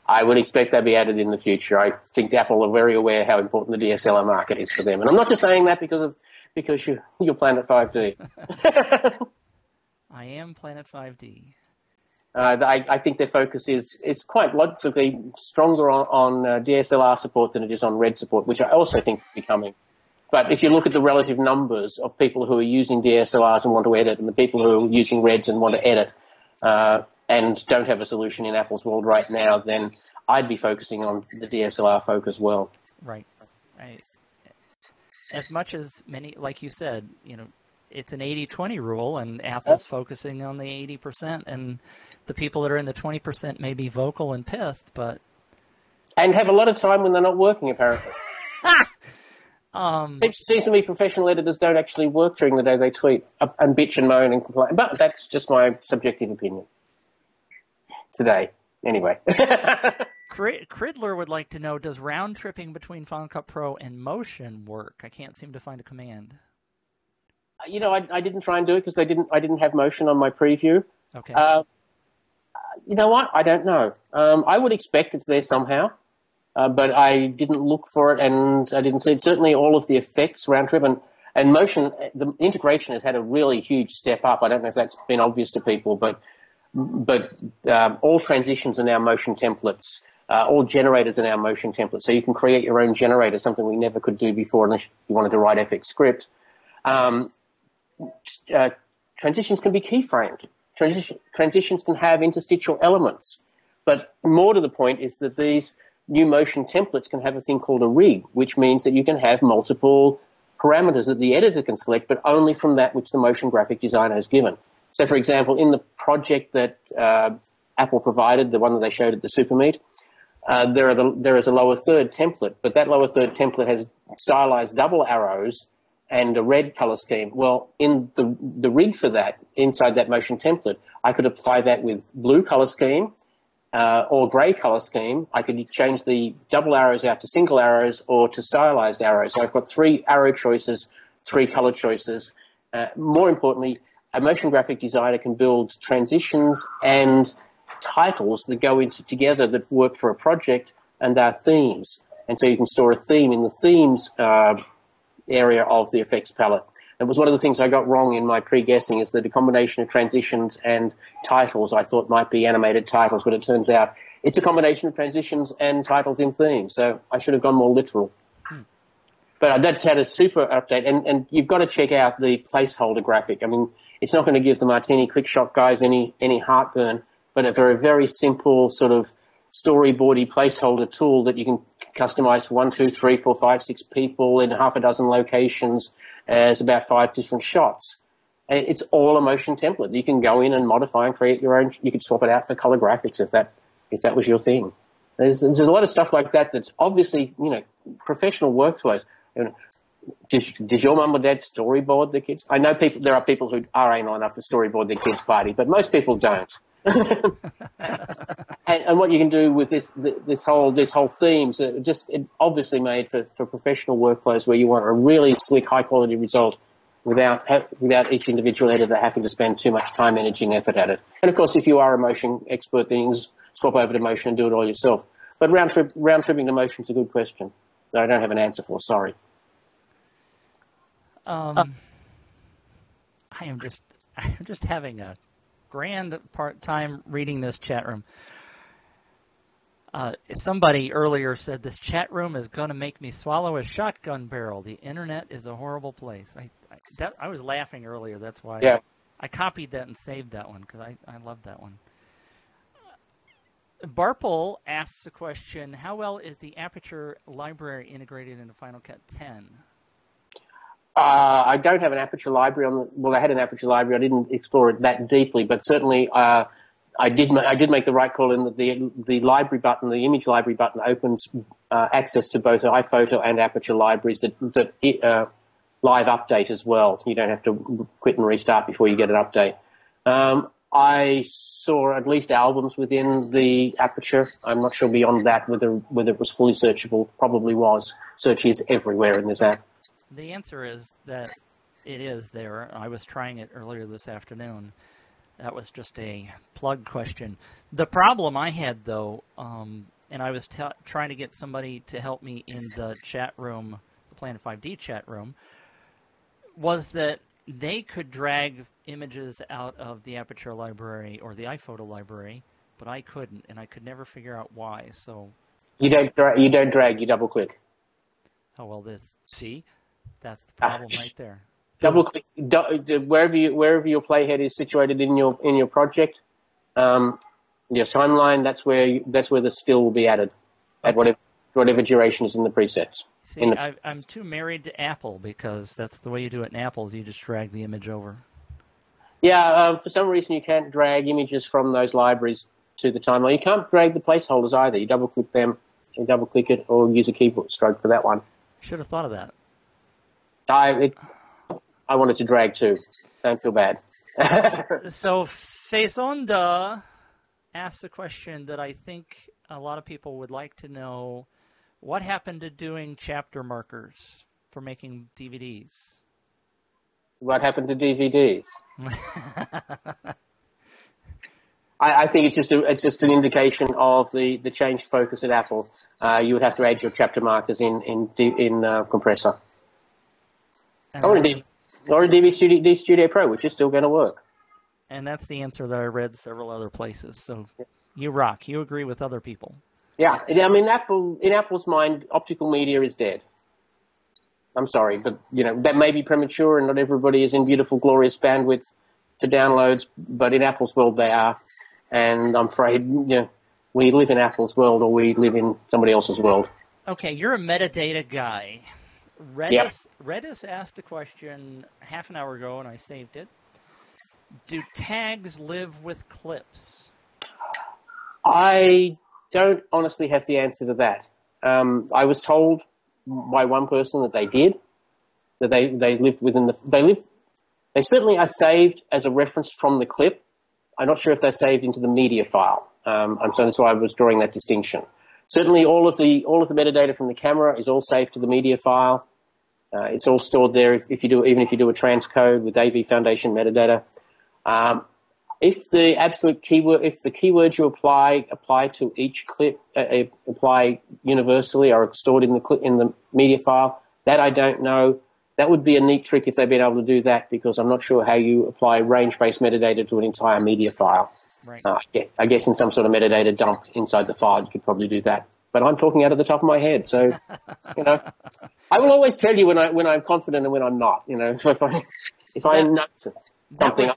I would expect they'll be added in the future. I think Apple are very aware how important the DSLR market is for them. And I'm not just saying that because you're Planet 5D. I am Planet 5D. I think their focus is quite logically stronger on DSLR support than it is on RED support, which I also think is becoming. But if you look at the relative numbers of people who are using DSLRs and want to edit, and the people who are using REDs and want to edit, and don't have a solution in Apple's world right now, then I'd be focusing on the DSLR focus well. Right. As much as many, like you said, it's an 80-20 rule, and Apple's focusing on the 80%, and the people that are in the 20% may be vocal and pissed, but... And have a lot of time when they're not working, apparently. Seems to me professional editors don't actually work during the day. They tweet and bitch and moan and complain. But that's just my subjective opinion. Today. Anyway. Cridler would like to know, does round-tripping between Final Cut Pro and Motion work? I can't seem to find a command. I didn't try and do it because I didn't have Motion on my preview. Okay. You know what? I don't know. I would expect it's there somehow, but I didn't look for it and I didn't see it. Certainly all of the effects, round trip and Motion, the integration has had a really huge step up. I don't know if that's been obvious to people, but all transitions are now Motion templates. All generators are now Motion templates. So you can create your own generator, something we never could do before unless you wanted to write FX script. Transitions can be keyframed. Transitions can have interstitial elements. But more to the point is that these new Motion templates can have a thing called a rig, which means that you can have multiple parameters that the editor can select, but only from that which the motion graphic designer has given. So, for example, in the project that Apple provided, the one that they showed at the Super Meet, there is a lower third template, but that lower third template has stylized double arrows and a red color scheme. Well, in the rig for that, inside that Motion template, I could apply that with blue color scheme or gray color scheme. I could change the double arrows out to single arrows or to stylized arrows. So I've got 3 arrow choices, 3 color choices. More importantly, a motion graphic designer can build transitions and titles that go into together that work for a project and are themes. And so you can store a theme in the themes area of the effects palette. It was one of the things I got wrong in my pre-guessing, is that a combination of transitions and titles I thought might be animated titles, but it turns out it's a combination of transitions and titles in themes. So I should have gone more literal. But that's had a super update, and you've got to check out the placeholder graphic. I mean, it's not going to give the Martini Quickshot guys any heartburn, but a very, very simple sort of storyboardy placeholder tool that you can customize for 1, 2, 3, 4, 5, 6 people in half a dozen locations as about 5 different shots. And it's all a Motion template. You can go in and modify and create your own. You could swap it out for color graphics if that was your thing. There's a lot of stuff like that that's obviously, professional workflows. Did your mum or dad storyboard the kids? I know there are people who are anal enough to storyboard their kids' party, but most people don't. and what you can do with this whole themes, it obviously made for professional workflows where you want a really slick, high quality result without each individual editor having to spend too much time, energy, and effort at it. And of course, if you are a Motion expert, then you can swap over to Motion and do it all yourself. But round tripping to Motion is a good question that I don't have an answer for. Sorry. I'm just having a grand time reading this chat room. Somebody earlier said this chat room is going to make me swallow a shotgun barrel. The internet is a horrible place. I was laughing earlier. That's why I copied that and saved that one because I love that one. Barple asks a question, how well is the Aperture library integrated into Final Cut 10? I don't have an Aperture library I had an Aperture library. I didn't explore it that deeply, but certainly I did make the right call in that the library button, the image library button, opens access to both iPhoto and Aperture libraries that live update as well. You don't have to quit and restart before you get an update. I saw at least albums within the Aperture. I'm not sure beyond that whether it was fully searchable. Probably was. Search is everywhere in this app. The answer is that it is there. I was trying it earlier this afternoon. That was just a plug question. The problem I had, though, and I was trying to get somebody to help me in the chat room, the Planet 5D chat room, was that they could drag images out of the Aperture library or the iPhoto library, but I couldn't, and I could never figure out why. So you don't drag, you double click. Oh well, see, that's the problem right there. Double click wherever your playhead is situated in your project, your timeline. That's where the still will be added at whatever duration is in the presets. See, I'm too married to Apple because that's the way you do it in Apple. Is you just drag the image over. Yeah, for some reason you can't drag images from those libraries to the timeline. You can't drag the placeholders either. You double click them, you double click it, or use a keyboard stroke for that one. Should have thought of that. I wanted to drag too. Don't feel bad. So Faisonda asked a question that I think a lot of people would like to know. What happened to doing chapter markers for making DVDs? What happened to DVDs? I think it's just an indication of the changed focus at Apple. You would have to add your chapter markers in Compressor. Or in DV Studio Pro, which is still going to work. And that's the answer that I read several other places. So you rock. You agree with other people. Yeah. I mean, in Apple's mind, optical media is dead. I'm sorry, but, that may be premature and not everybody is in beautiful, glorious bandwidth for downloads, but in Apple's world they are. And I'm afraid, we live in Apple's world or we live in somebody else's world. Okay, you're a metadata guy. Redis asked a question half an hour ago, and I saved it. Do tags live with clips? I don't honestly have the answer to that. I was told by one person that they did, that they lived within they certainly are saved as a reference from the clip. I'm not sure if they're saved into the media file. So that's why I was drawing that distinction. Certainly all of the metadata from the camera is all saved to the media file. It's all stored there even if you do a transcode with AV Foundation metadata. If the keywords you apply to each clip, apply universally or stored in the media file, that I don't know. That would be a neat trick if they'd been able to do that, because I'm not sure how you apply range-based metadata to an entire media file. Right. I guess in some sort of metadata dump inside the file, you could probably do that. But I'm talking out of the top of my head, so I will always tell you when I'm confident and when I'm not. If I know something.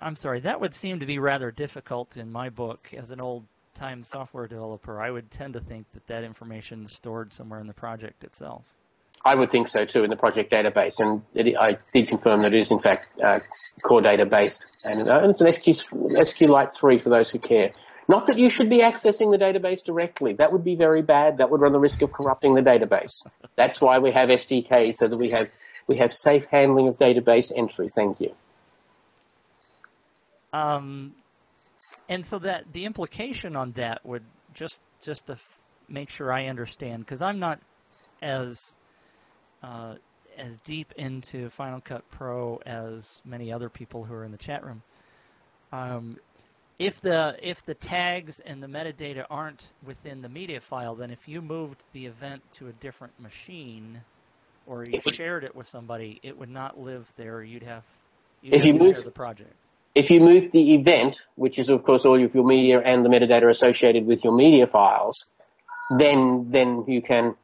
I'm sorry, that would seem to be rather difficult in my book. As an old-time software developer, I would tend to think that information is stored somewhere in the project itself. I would think so too, in the project database, and I did confirm that it is in fact core data based, and it's an SQLite 3 for those who care. Not that you should be accessing the database directly. That would be very bad. That would run the risk of corrupting the database. That's why we have SDKs, so that we have safe handling of database entry. Thank you. And so that the implication on that would just to make sure I understand, because I'm not as deep into Final Cut Pro as many other people who are in the chat room. If the tags and the metadata aren't within the media file, then if you moved the event to a different machine or you shared it with somebody, it would not live there. You'd have to share the project. If you move the event, which is of course all of your media and the metadata associated with your media files, then you can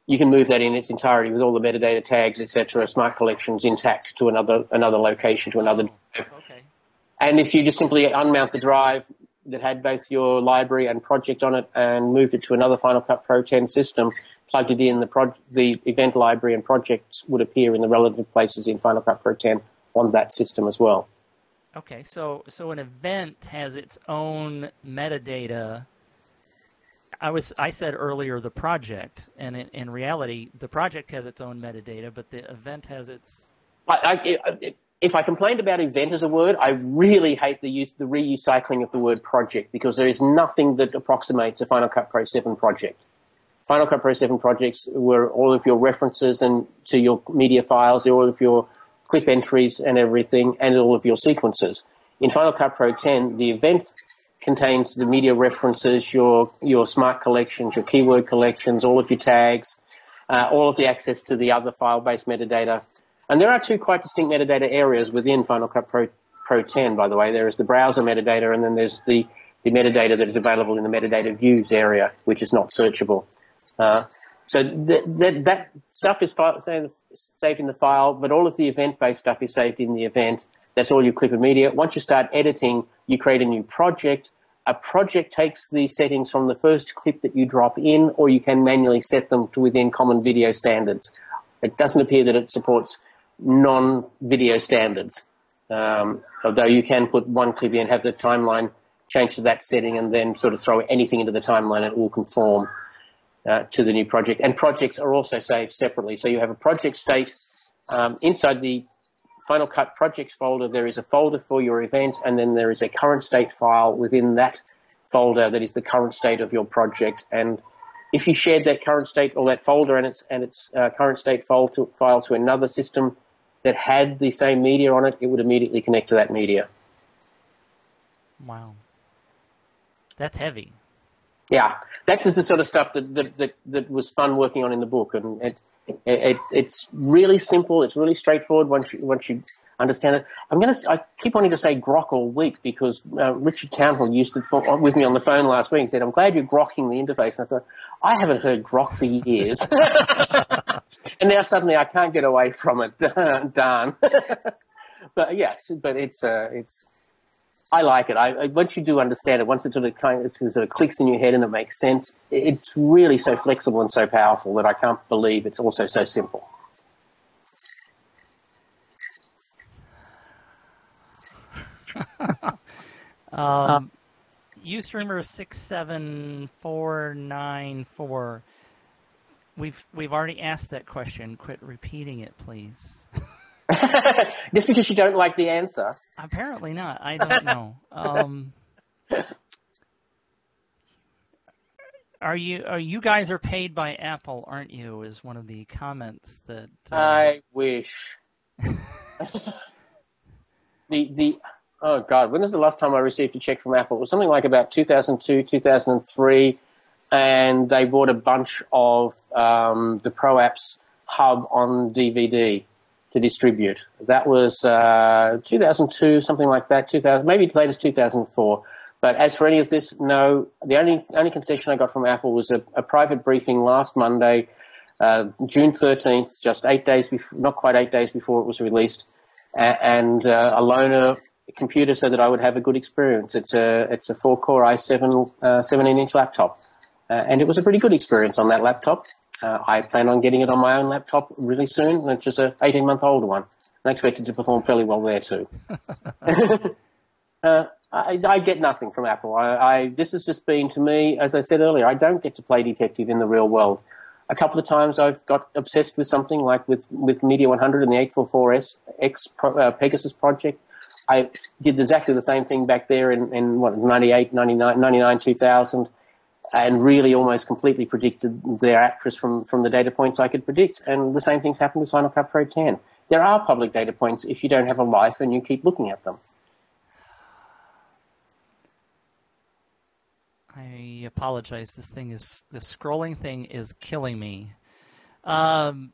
move that in its entirety with all the metadata tags, etc., smart collections intact to another location, to another drive. Okay. And if you just simply unmount the drive, that had both your library and project on it and moved it to another Final Cut Pro 10 system, plugged it in, the event library and projects would appear in the relative places in Final Cut Pro 10 on that system as well. Okay, so an event has its own metadata. I said earlier the project, and in reality, the project has its own metadata, but the event has its... If I complained about event as a word, I really hate the reuse cycling of the word project, because there is nothing that approximates a Final Cut Pro 7 project. Final Cut Pro 7 projects were all of your references and to your media files, all of your clip entries and everything, and all of your sequences. In Final Cut Pro 10, the event contains the media references, your smart collections, your keyword collections, all of your tags, all of the access to the other file-based metadata. And there are two quite distinct metadata areas within Final Cut Pro 10, by the way. There is the browser metadata, and then there's the metadata that is available in the metadata views area, which is not searchable. So that stuff is saved in the file, but all of the event-based stuff is saved in the event. That's all your clip and media. Once you start editing, you create a new project. A project takes the settings from the first clip that you drop in, or you can manually set them to within common video standards. It doesn't appear that it supports non-video standards, although you can put one clip in, have the timeline change to that setting, and then sort of throw anything into the timeline, and it will conform to the new project. And projects are also saved separately. So you have a project state. Inside the Final Cut projects folder, there is a folder for your event, and then there is a current state file within that folder that is the current state of your project. And if you shared that current state or that folder and its current state file to another system that had the same media on it, it would immediately connect to that media. Wow. That's heavy. Yeah, that's just the sort of stuff that was fun working on in the book, and it's really simple. It's really straightforward once you understand it. I keep wanting to say grok all week, because Richard Townhill used it with me on the phone last week and said, "I'm glad you're grokking the interface." And I thought, I haven't heard grok for years, and now suddenly I can't get away from it. Darn. But yes, but it's. I like it. Once you do understand it, once it sort of clicks in your head and it makes sense, it's really so flexible and so powerful that I can't believe it's also so simple. Ustreamer 67494. We've already asked that question. Quit repeating it, please. Just because you don't like the answer? Apparently not. I don't know. You guys are paid by Apple, aren't you? Is one of the comments that I wish. Oh God, when was the last time I received a check from Apple? It was something like about 2002, 2003, and they bought a bunch of the Pro Apps hub on DVD to distribute. That was 2002, something like that, 2000, maybe the latest 2004. But as for any of this, no. The only concession I got from Apple was a private briefing last Monday, June 13th, just 8 days before, not quite 8 days before it was released, and a loaner computer so that I would have a good experience. It's a 4-core i7 17-inch laptop, and it was a pretty good experience on that laptop. I plan on getting it on my own laptop really soon, which is a 18-month-old one. I expect it to perform fairly well there too. I get nothing from Apple. This has just been, to me, as I said earlier, I don't get to play detective in the real world. A couple of times I've got obsessed with something, like with Media 100 and the 844X Pegasus project. I did exactly the same thing back there in 98, 99, 2000. And really almost completely predicted their actress from the data points I could predict. And the same thing's happened with Final Cut Pro 10. There are public data points if you don't have a life and you keep looking at them. I apologize. The scrolling thing is killing me. Cinemat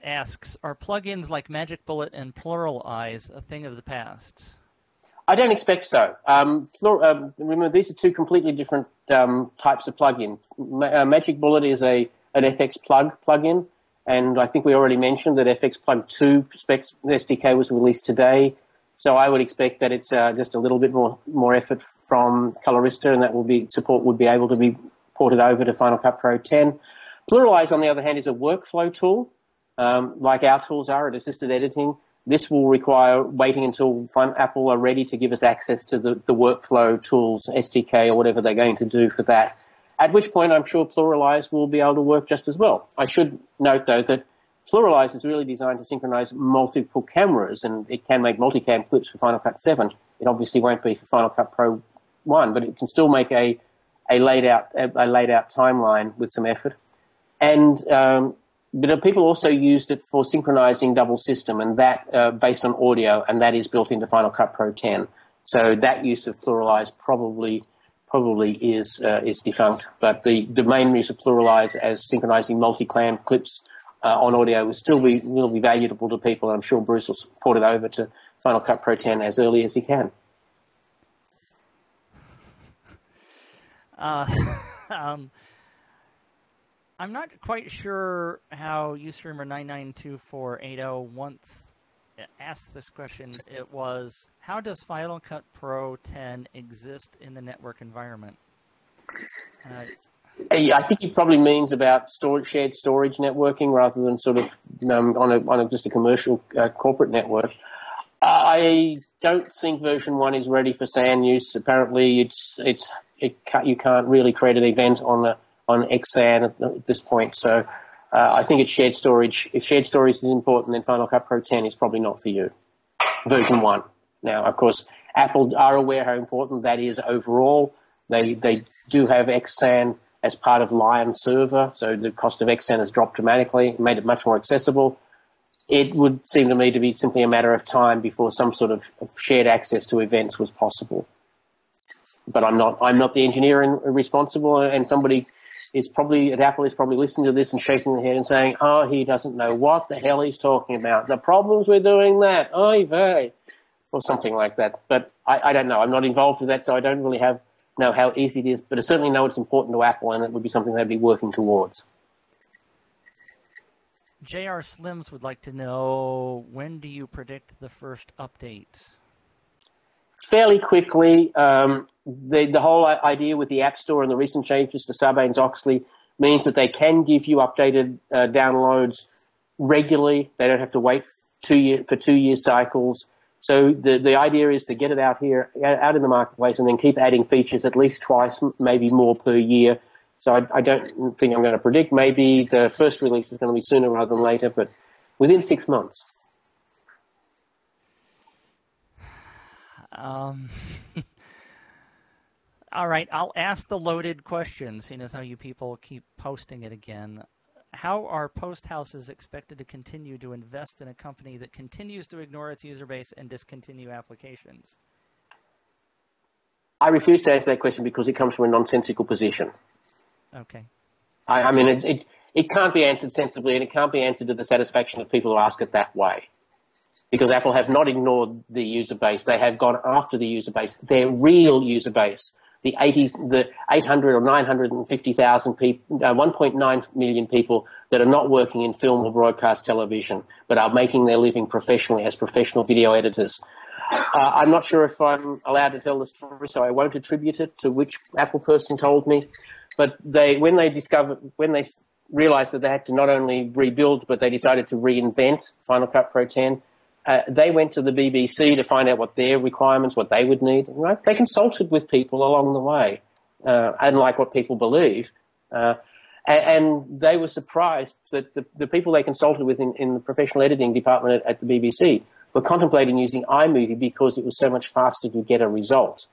asks, are plugins like Magic Bullet and Plural Eyes a thing of the past? I don't expect so. Remember, these are two completely different types of plugins. Magic Bullet is an FX plugin, and I think we already mentioned that FX Plug 2 specs SDK was released today. So I would expect that it's just a little bit more effort from Colorista, and that support would be able to be ported over to Final Cut Pro 10. Pluralize, on the other hand, is a workflow tool, like our tools are at assisted editing. This will require waiting until Apple are ready to give us access to the workflow tools, SDK, or whatever they're going to do for that, at which point I'm sure Pluralize will be able to work just as well. I should note, though, that Pluralize is really designed to synchronize multiple cameras, and it can make multicam clips for Final Cut 7. It obviously won't be for Final Cut Pro 1, but it can still make a laid out timeline with some effort. And but people also used it for synchronizing double system, and that based on audio, and that is built into Final Cut Pro 10. So that use of Pluralize probably is defunct. But the main use of Pluralize as synchronizing multi-cam clips on audio will be valuable to people, and I'm sure Bruce will port it over to Final Cut Pro 10 as early as he can. I'm not quite sure how UStreamer 992480 once asked this question. It was, how does Final Cut Pro 10 exist in the network environment? I think he probably means about shared storage networking rather than sort of on just a commercial corporate network. I don't think version 1 is ready for SAN use. Apparently, you can't really create an event on XSAN at this point. So I think it's shared storage. If shared storage is important, then Final Cut Pro 10 is probably not for you. Version 1. Now, of course, Apple are aware how important that is overall. They do have XSAN as part of Lion Server, so the cost of XSAN has dropped dramatically, made it much more accessible. It would seem to me to be simply a matter of time before some sort of shared access to events was possible. But I'm not the engineer responsible, and somebody at Apple is probably listening to this and shaking their head and saying, "Oh, he doesn't know what the hell he's talking about. The problems with doing that, oy vey," or something like that. But I don't know. I'm not involved with that, so I don't really know how easy it is. But I certainly know it's important to Apple, and it would be something they'd be working towards. J.R. Slims would like to know, when do you predict the first update? Fairly quickly. The whole idea with the App Store and the recent changes to Sarbanes-Oxley means that they can give you updated downloads regularly. They don't have to wait for 2-year cycles. So the idea is to get it out in the marketplace, and then keep adding features at least twice, maybe more per year. So I don't think I'm going to predict. Maybe the first release is going to be sooner rather than later, but within 6 months. All right, I'll ask the loaded question, seeing as how you people keep posting it again. How are post houses expected to continue to invest in a company that continues to ignore its user base and discontinue applications? I refuse to answer that question because it comes from a nonsensical position. Okay. I mean, it can't be answered sensibly, and it can't be answered to the satisfaction of people who ask it that way. Because Apple have not ignored the user base. They have gone after the user base, their real user base. The 800 or 950,000 people, 1.9 million people that are not working in film or broadcast television, but are making their living professionally as professional video editors. I'm not sure if I'm allowed to tell the story, so I won't attribute it to which Apple person told me. But when they realized that they had to not only rebuild, but they decided to reinvent Final Cut Pro 10, they went to the BBC to find out what their requirements, what they would need. Right? They consulted with people along the way, unlike what people believe. And they were surprised that the people they consulted with in the professional editing department at the BBC were contemplating using iMovie because it was so much faster to get a result.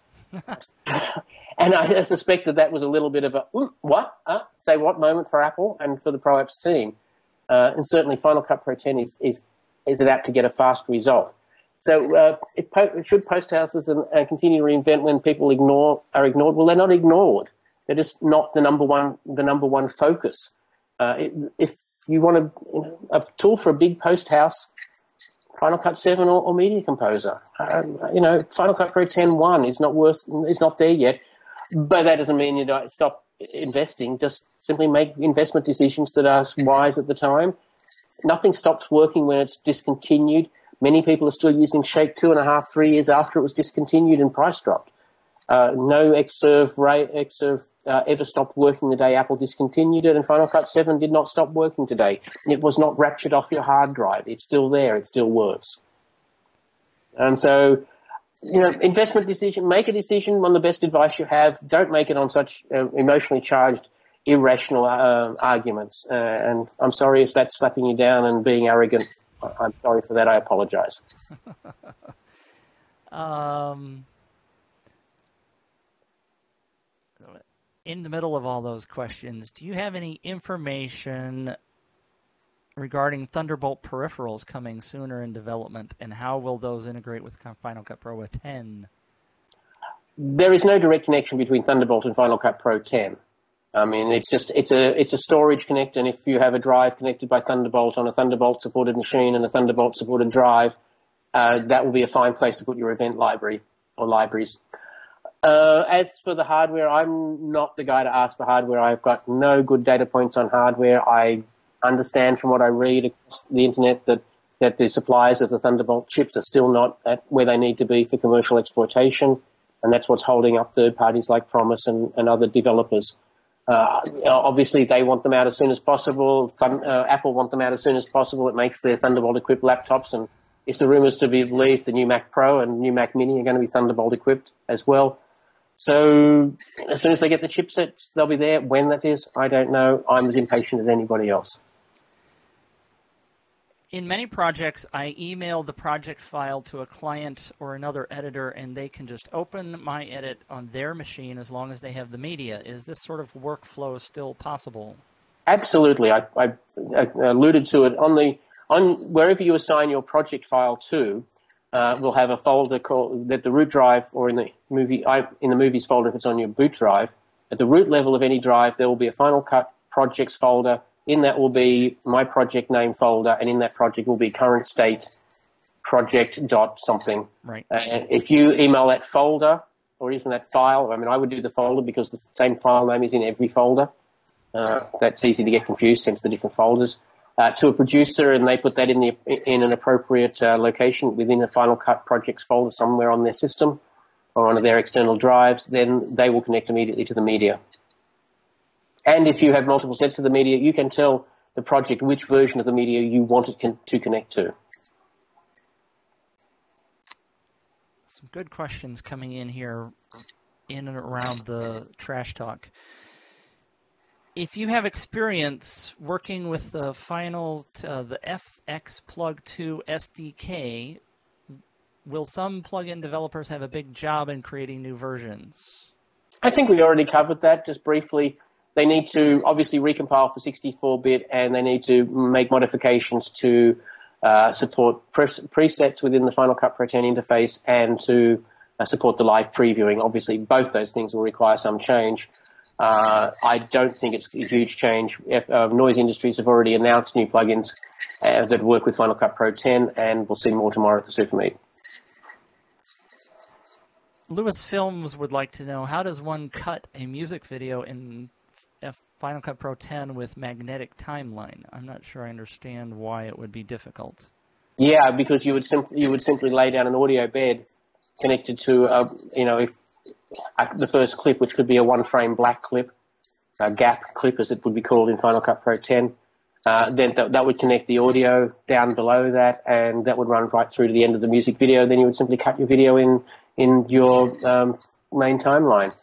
And I suspect that was a little bit of a, what? Say what moment for Apple and for the Pro Apps team. And certainly Final Cut Pro 10 is apt to get a fast result. So should post houses and continue to reinvent when people are ignored? Well, they're not ignored. They're just not the number one focus. If you want a tool for a big post house, Final Cut 7 or Media Composer. Final Cut Pro 10.1 is not there yet, but that doesn't mean you don't stop investing. Just simply make investment decisions that are wise at the time. Nothing stops working when it's discontinued, Many people are still using Shake 2.5, 3 years after it was discontinued and price dropped. No Xserve ever stopped working the day Apple discontinued it, and Final Cut 7 did not stop working today. It was not raptured off your hard drive. It's still there. It still works. And so, investment decision, make a decision on the best advice you have. Don't make it on such emotionally charged, irrational arguments. And I'm sorry if that's slapping you down and being arrogant. I'm sorry for that. I apologize. In the middle of all those questions, do you have any information regarding Thunderbolt peripherals coming sooner in development, and how will those integrate with Final Cut Pro 10? There is no direct connection between Thunderbolt and Final Cut Pro 10. I mean, it's a storage connect, and if you have a drive connected by Thunderbolt on a Thunderbolt supported machine and a Thunderbolt supported drive, that will be a fine place to put your event library or libraries. As for the hardware, I'm not the guy to ask for hardware. I've got no good data points on hardware. I understand from what I read across the internet that the suppliers of the Thunderbolt chips are still not at where they need to be for commercial exploitation, and that's what's holding up third parties like Promise and other developers. Obviously, they want them out as soon as possible. Apple want them out as soon as possible. It makes their Thunderbolt-equipped laptops, and if the rumors to be believed, the new Mac Pro and new Mac Mini are going to be Thunderbolt-equipped as well. So as soon as they get the chipsets, they'll be there. When that is, I don't know. I'm as impatient as anybody else. In many projects, I email the project file to a client or another editor, and they can just open my edit on their machine as long as they have the media. Is this sort of workflow still possible? Absolutely. I alluded to it. On wherever you assign your project file to, we'll have a folder called that the root drive, or in the movies folder if it's on your boot drive. At the root level of any drive, there will be a Final Cut projects folder. In that will be my project name folder, and in that project will be current state project dot something. Right. And if you email that folder or even that file, I mean, I would do the folder because the same file name is in every folder. That's easy to get confused, hence the different folders. To a producer, and they put that in an appropriate location within the Final Cut projects folder somewhere on their system or on their external drives, then they will connect immediately to the media. And if you have multiple sets of the media, you can tell the project which version of the media you want it to connect to. Some good questions coming in here in and around the trash talk. If you have experience working with the the FX Plug 2 SDK, will some plugin developers have a big job in creating new versions? I think we already covered that just briefly. They need to obviously recompile for 64-bit, and they need to make modifications to support presets within the Final Cut Pro 10 interface and to support the live previewing. Obviously, both those things will require some change. I don't think it's a huge change. Noise Industries have already announced new plugins that work with Final Cut Pro 10, and we'll see more tomorrow at the Super Meet. Lewis Films would like to know, how does one cut a music video in Final Cut Pro 10 with magnetic timeline? I'm not sure I understand why it would be difficult. Yeah, because you would simply lay down an audio bed connected to the first clip, which could be a one-frame black clip, a gap clip as it would be called in Final Cut Pro 10. Then that would connect the audio down below that, and that would run right through to the end of the music video. Then you would simply cut your video in your main timeline.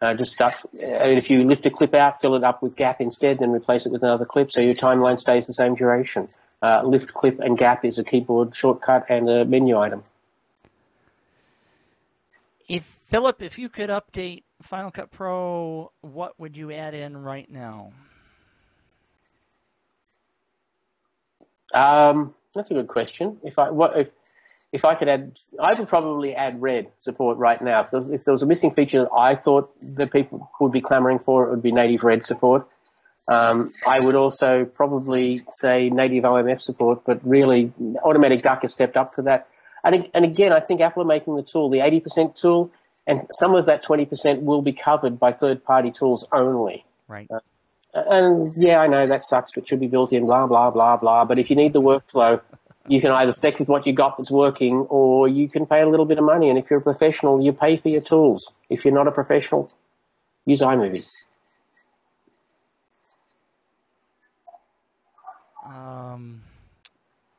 And if you lift a clip out, fill it up with gap instead, then replace it with another clip, so your timeline stays the same duration. Lift, clip, and gap is a keyboard shortcut and a menu item. Philip, if you could update Final Cut Pro, what would you add in right now? That's a good question. If I could add, I would probably add red support right now. So if there was a missing feature that I thought that people would be clamoring for, it would be native red support. I would also probably say native OMF support, but really Automatic Duck has stepped up for that. And again, I think Apple are making the tool, the 80% tool, and some of that 20% will be covered by third-party tools only. Right. And yeah, I know that sucks, but should be built in, blah, blah, blah, blah. But if you need the workflow, You can either stick with what you got that's working, or you can pay a little bit of money. And if you're a professional, you pay for your tools. If you're not a professional, use iMovie.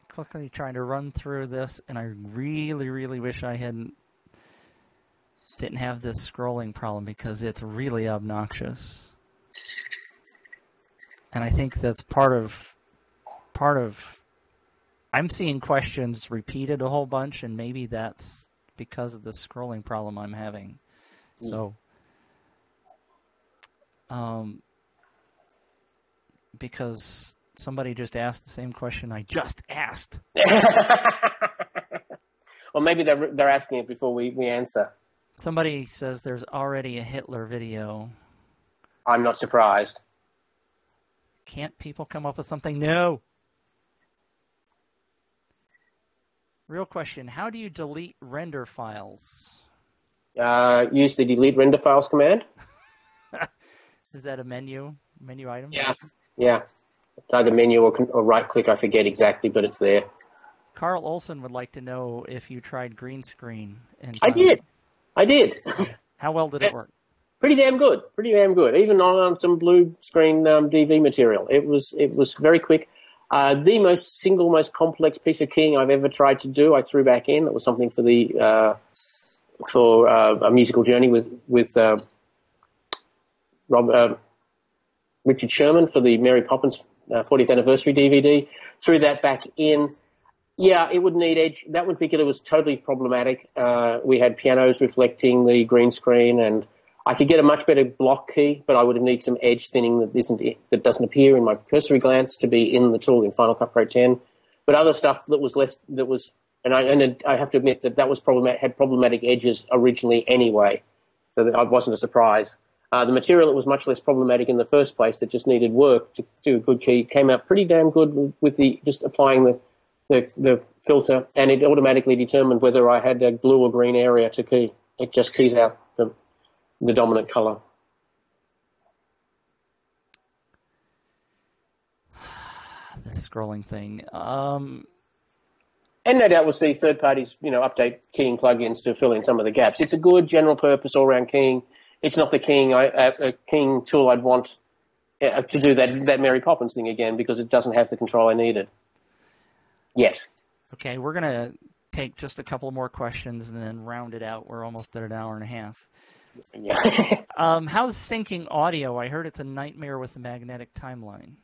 Quickly trying to run through this, and I really, really wish I didn't have this scrolling problem, because it's really obnoxious. And I think that's part of I'm seeing questions repeated a whole bunch, and maybe that's because of the scrolling problem I'm having. So, because somebody just asked the same question I just asked. Or maybe they're asking it before we answer. Somebody says there's already a Hitler video. I'm not surprised. Can't people come up with something new? Real question, how do you delete render files? Use the delete render files command. Is that a menu item? Yeah. Either menu or right click, I forget exactly, but it's there. Carl Olson would like to know if you tried green screen. I did. How well did it work? Pretty damn good. Even on some blue screen DV material. It was very quick. The most complex piece of keying I've ever tried to do, I threw back in. It was something for a musical journey with Richard Sherman for the Mary Poppins 40th anniversary DVD. Threw that back in. Yeah, it would need edge. That particular was totally problematic. We had pianos reflecting the green screen, and I could get a much better block key, but I would need some edge thinning that doesn't appear in my cursory glance to be in the tool in Final Cut Pro 10. But other stuff and I have to admit that had problematic edges originally anyway, so that it wasn't a surprise. The material that was much less problematic in the first place, that just needed work to do a good key, came out pretty damn good with just applying the filter, and it automatically determined whether I had a blue or green area to key. It just keys out the dominant color. The scrolling thing. And no doubt we'll see third parties, update keying plugins to fill in some of the gaps. It's a good general purpose all-round keying. It's not the keying tool I'd want to do that Mary Poppins thing again, because it doesn't have the control I needed yet. Okay, we're going to take just a couple more questions and then round it out. We're almost at an hour and a half. Yeah. How's syncing audio? I heard it's a nightmare with the magnetic timeline.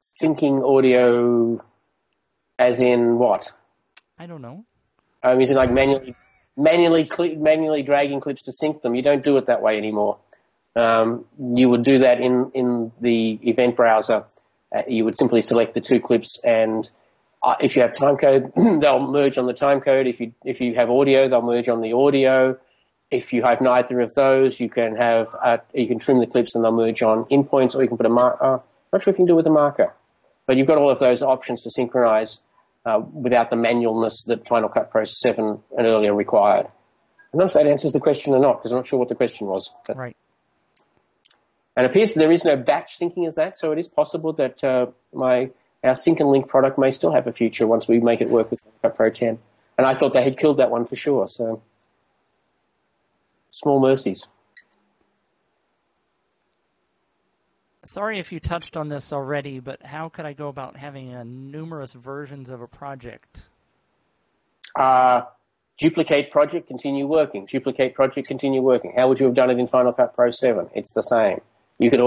Syncing audio as in what? I don't know. Is it like manually dragging clips to sync them? You don't do it that way anymore. You would do that in the event browser. You would simply select the two clips, and if you have timecode, they'll merge on the timecode. If you have audio, they'll merge on the audio. If you have neither of those, you can trim the clips and they'll merge on in points, or you can put a marker. Not sure if you can do it with a marker, but you've got all of those options to synchronize without the manualness that Final Cut Pro 7 and earlier required. I don't know if that answers the question or not, because I'm not sure what the question was. But. Right. And it appears there is no batch syncing as that, so it is possible that our Sync and Link product may still have a future once we make it work with Final Cut Pro 10. And I thought they had killed that one for sure, so small mercies. Sorry if you touched on this already, but how could I go about having numerous versions of a project? Duplicate project, continue working. Duplicate project, continue working. How would you have done it in Final Cut Pro 7? It's the same. You can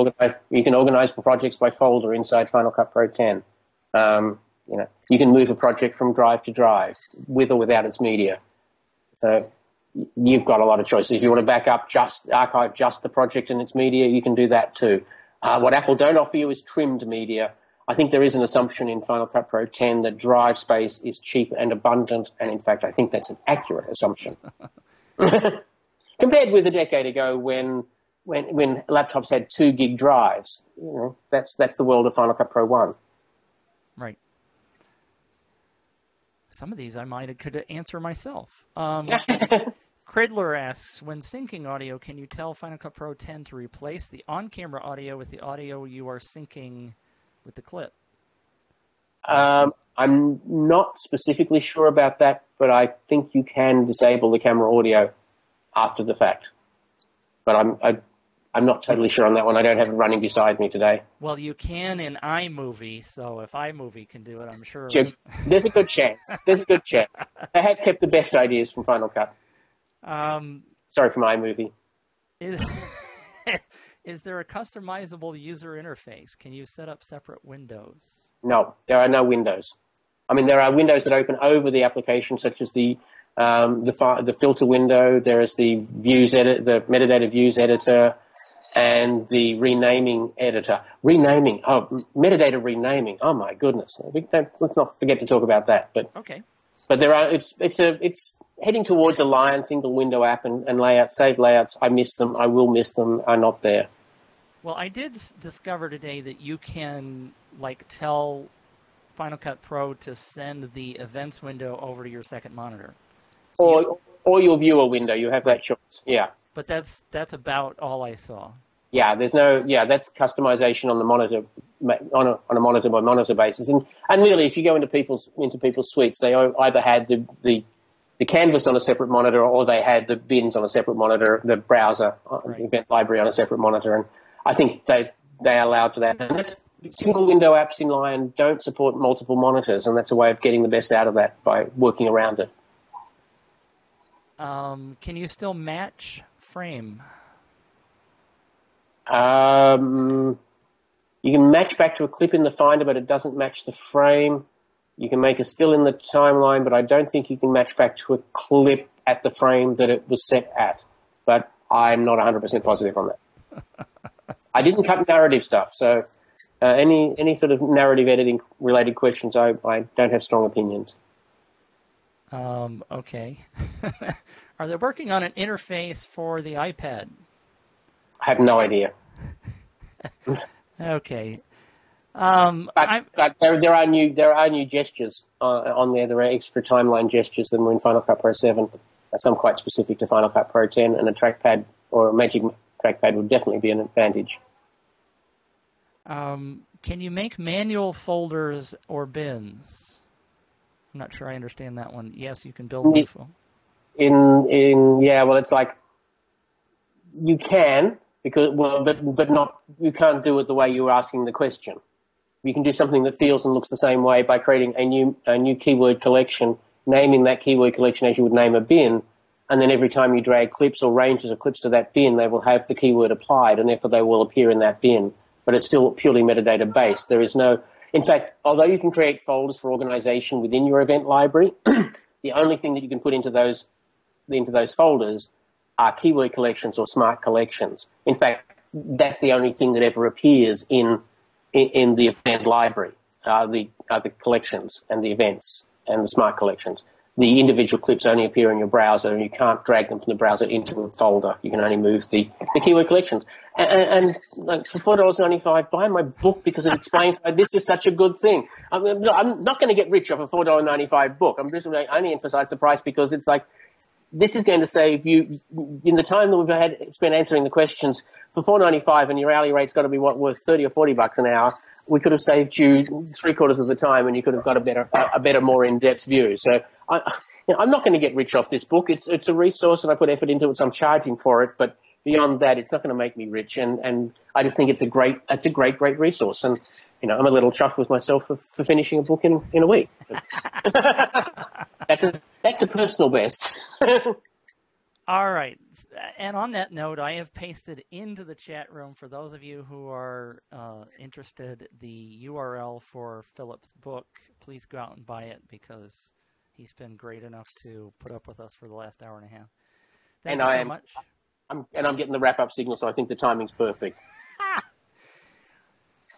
organize projects by folder inside Final Cut Pro 10. You can move a project from drive to drive, with or without its media. So you've got a lot of choices. If you want to back up, archive just the project and its media, you can do that too. What Apple don't offer you is trimmed media. I think there is an assumption in Final Cut Pro 10 that drive space is cheap and abundant, and in fact, I think that's an accurate assumption. Compared with a decade ago when laptops had 2 gig drives, that's the world of Final Cut Pro 1. Right. Some of these could answer myself. Cridler asks, when syncing audio, can you tell Final Cut Pro 10 to replace the on-camera audio with the audio you are syncing with the clip? I'm not specifically sure about that, but I think you can disable the camera audio after the fact. But I'm not totally sure on that one. I don't have it running beside me today. Well, you can in iMovie, so if iMovie can do it, I'm sure. There's a good chance. There's a good chance. They have kept the best ideas from Final Cut. Sorry for iMovie. Is there a customizable user interface? Can you set up separate windows? No, there are no windows. I mean, there are windows that open over the application, such as the filter window. There is the views edit, the metadata views editor, and the renaming editor. Metadata renaming. Oh my goodness! Let's not forget to talk about that. But okay. But there are. It's heading towards a Lion single window app and layout. Save layouts. I miss them. I will miss them. Are not there. Well, I did discover today that you can tell Final Cut Pro to send the events window over to your second monitor. So or your viewer window. You have that choice. Yeah. But that's about all I saw. Yeah, that's customization on the monitor, on a monitor by monitor basis. And really, if you go into people's suites, they either had the canvas on a separate monitor, or they had the bins on a separate monitor, the browser, the event library on a separate monitor. And I think they allowed for that. And that's single window apps in Lion don't support multiple monitors, and that's a way of getting the best out of that by working around it. Can you still match frame? You can match back to a clip in the Finder, but it doesn't match the frame. You can make a still in the timeline, but I don't think you can match back to a clip at the frame that it was set at. But I'm not 100% positive on that. I didn't cut narrative stuff, so any sort of narrative editing related questions, I don't have strong opinions. Okay. Are they working on an interface for the iPad? I have no idea. Okay. But there are new gestures on there. There are extra timeline gestures than were in Final Cut Pro 7. Some quite specific to Final Cut Pro 10, and a trackpad or a Magic trackpad would definitely be an advantage. Can you make manual folders or bins? I'm not sure I understand that one. Yes, you can build new. It's like you can, but not, you can't do it the way you were asking the question. You can do something that feels and looks the same way by creating a new keyword collection, naming that keyword collection as you would name a bin, and then every time you drag clips or ranges of clips to that bin, they will have the keyword applied, and therefore they will appear in that bin. But it's still purely metadata based. There is no, in fact, although you can create folders for organization within your event library, the only thing that you can put into those folders are keyword collections or smart collections. In fact, that's the only thing that ever appears in the event library, the collections and the events and the smart collections. The individual clips only appear in your browser, and you can't drag them from the browser into a folder. You can only move the keyword collections. And for $4.95, buy my book because it explains why this is such a good thing. I'm not going to get rich off a $4.95 book. I'm just going to only emphasize the price because it's like, this is going to save you, in the time that we've spent answering the questions, for $4.95, and your hourly rate's got to be worth $30 or $40 an hour, we could have saved you 3/4 of the time, and you could have got a better, more in-depth view. So I'm not going to get rich off this book. It's a resource, and I put effort into it, so I'm charging for it. But beyond that, it's not going to make me rich. And I just think it's a great resource. And I'm a little chuffed with myself for finishing a book in a week. That's a personal best. All right. And on that note, I have pasted into the chat room, for those of you who are interested, the URL for Philip's book. Please go out and buy it because he's been great enough to put up with us for the last hour and a half. Thank you so much. I'm getting the wrap-up signal, so I think the timing's perfect.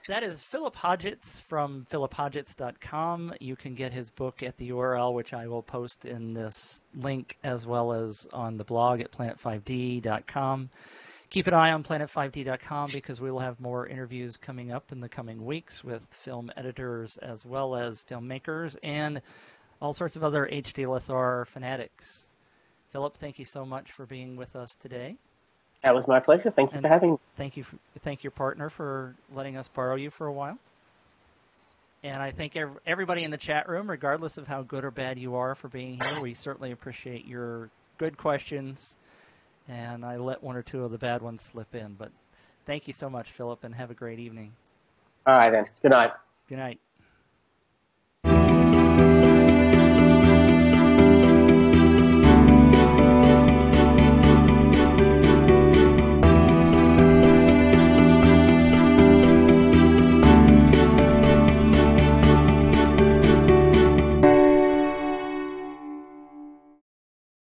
That is Philip Hodgetts from philiphodgetts.com. You can get his book at the URL, which I will post in this link, as well as on the blog at planet5d.com. Keep an eye on planet5d.com because we will have more interviews coming up in the coming weeks with film editors as well as filmmakers and all sorts of other HDLSR fanatics. Philip, thank you so much for being with us today. That was my pleasure. Thank you for having me. Thank your partner for letting us borrow you for a while. And I thank everybody in the chat room, regardless of how good or bad you are, for being here. We certainly appreciate your good questions, and I let one or two of the bad ones slip in. But thank you so much, Philip, and have a great evening. All right, then. Good night. Good night.